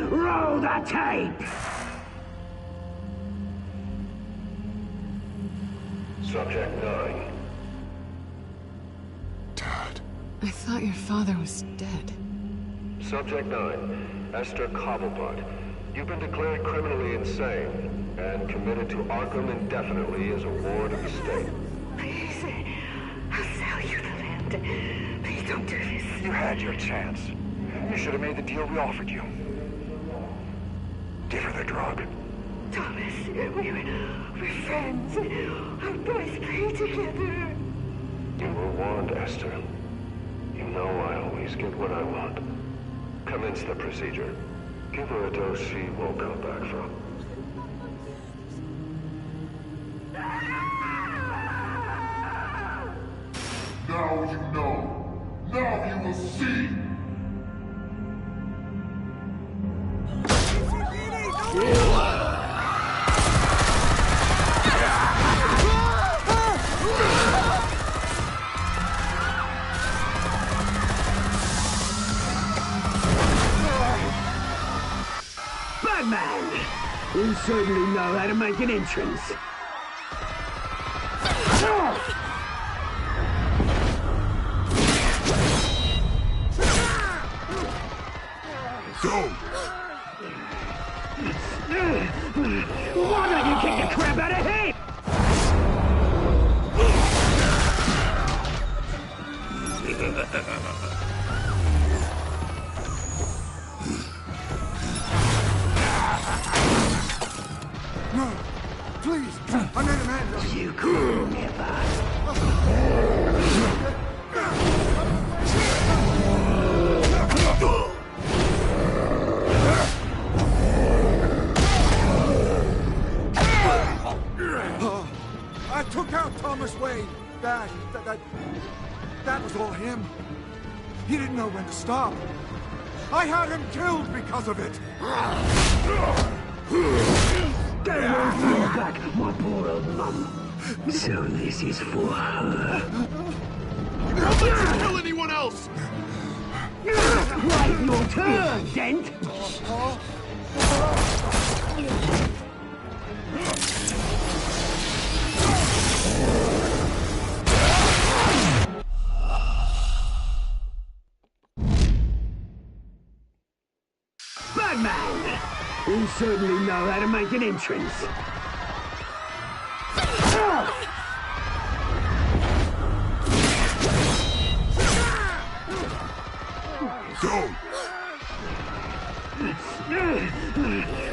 S14: Roll the tape!
S23: Subject 9.
S6: I thought your father was dead.
S23: Subject 9. Esther Cobblepot. You've been declared criminally insane and committed to Arkham indefinitely as a ward of the state.
S24: Please, I'll sell you the land. Please don't do this.
S23: You had your chance. You should have made the deal we offered you. Give her the drug.
S24: Thomas, we're friends. Our boys play together.
S23: You were warned, Esther. You know I always get what I want. Commence the procedure. Give her a dose she won't come back from.
S16: Now you know. Now you will see.
S14: BatMan! You certainly know how to make an entrance.
S16: Go!
S14: Why don't you kick the crap out of him?
S15: No, please, I made a man.
S14: You cool, never.
S15: took out Thomas Wayne. That was all him. He didn't know when to stop. I had him killed because of it.
S14: Get away from your back, my poor old mum. So this is for her.
S7: Don't let you kill anyone else!
S14: Right, your turn, Dent. BatMan! You certainly know how to make an entrance.
S7: Go!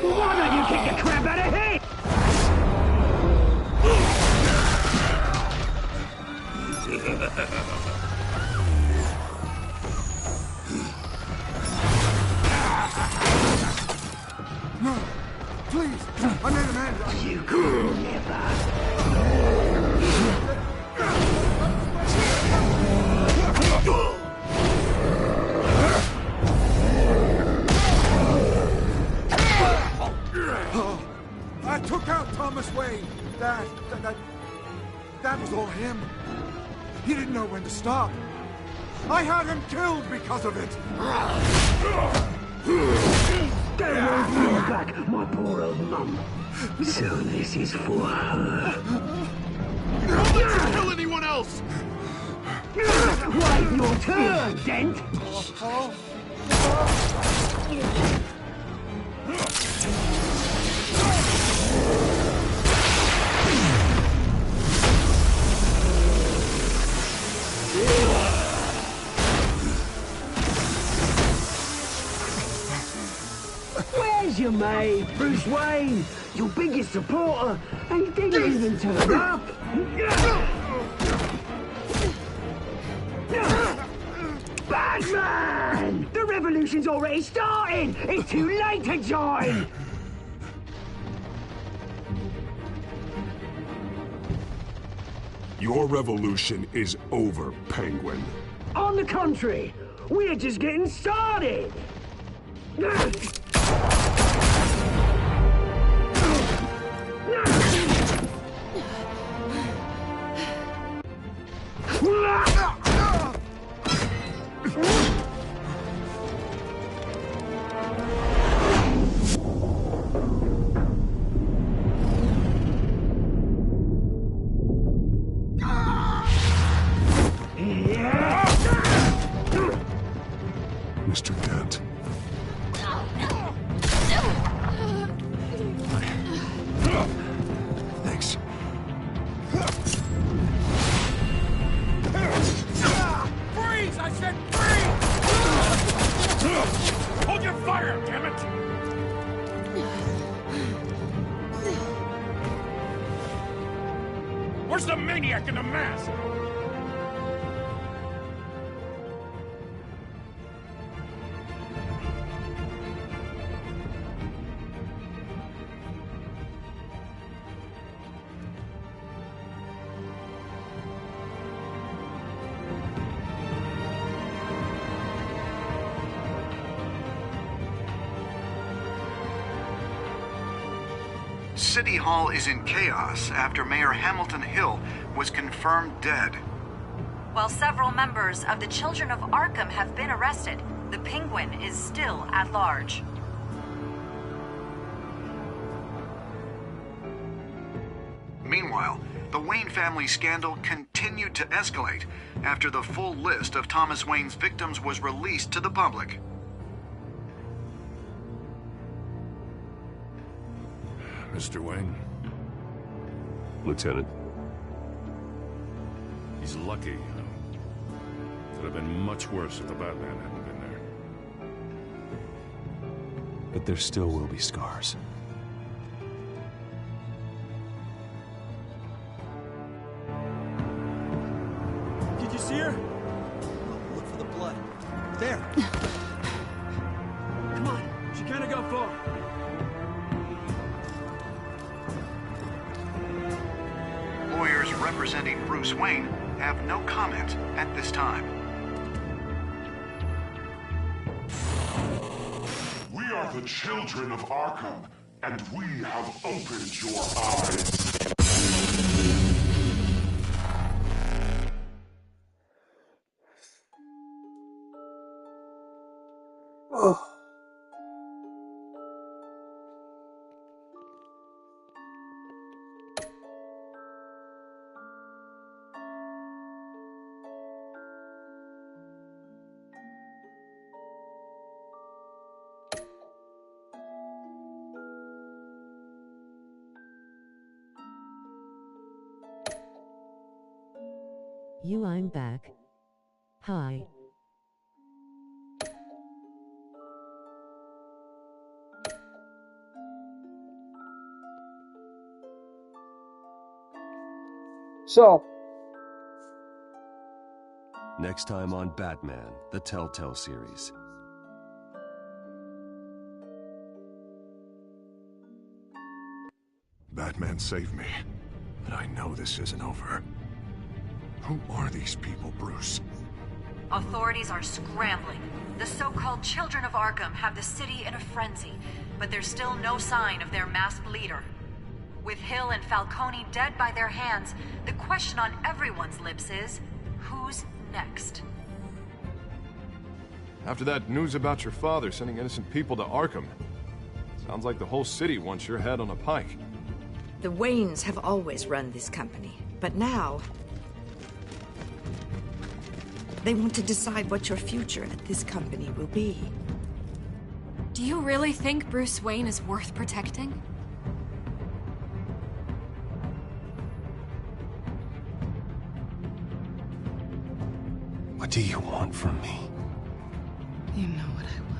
S14: Why don't you kick the crap out of him?
S15: No, please, I made a man.
S14: You could never.
S15: I took out Thomas Wayne. That was all him. He didn't know when to stop. I had him killed because of it.
S14: Get away from your back, my poor old mum. So this is for her.
S7: Don't let you kill anyone else!
S14: Right, your turn, Dent. Where's your mate, Bruce Wayne? Your biggest supporter, and he didn't even turn up. BatMan! The revolution's already started! It's too late to join!
S7: Your revolution is over, Penguin.
S14: On the contrary, we're just getting started!
S7: Mr. Dent. Thanks.
S15: Freeze! I said freeze!
S22: Hold your fire, damn it! Where's the maniac in the mask?
S21: City Hall is in chaos after Mayor Hamilton Hill was confirmed dead.
S20: While several members of the Children of Arkham have been arrested, the Penguin is still at large.
S21: Meanwhile, the Wayne family scandal continued to escalate after the full list of Thomas Wayne's victims was released to the public.
S5: Mr. Wayne?
S9: Lieutenant.
S5: He's lucky. Could have been much worse if the BatMan hadn't been there.
S9: But there still will be scars.
S2: Did you see her? Look for the blood. There. Come on. She can't have got far.
S21: Lawyer lawyers representing Bruce Wayne have no comment at this time.
S16: We are the children of Arkham, and we have opened your eyes.
S1: Oh.
S10: I'm back. Hi.
S1: So,
S9: Next time on BatMan, the Telltale series.
S3: Batman saved me, but I know this isn't over. Who are these people, Bruce?
S20: Authorities are scrambling. The so-called Children of Arkham have the city in a frenzy, but there's still no sign of their masked leader. With Hill and Falcone dead by their hands, the question on everyone's lips is, who's next?
S7: After that news about your father sending innocent people to Arkham, sounds like the whole city wants your head on a pike.
S12: The Waynes have always run this company, but now they want to decide what your future at this company will be.
S4: Do you really think Bruce Wayne is worth protecting?
S9: What do you want from me?
S6: You know what I want.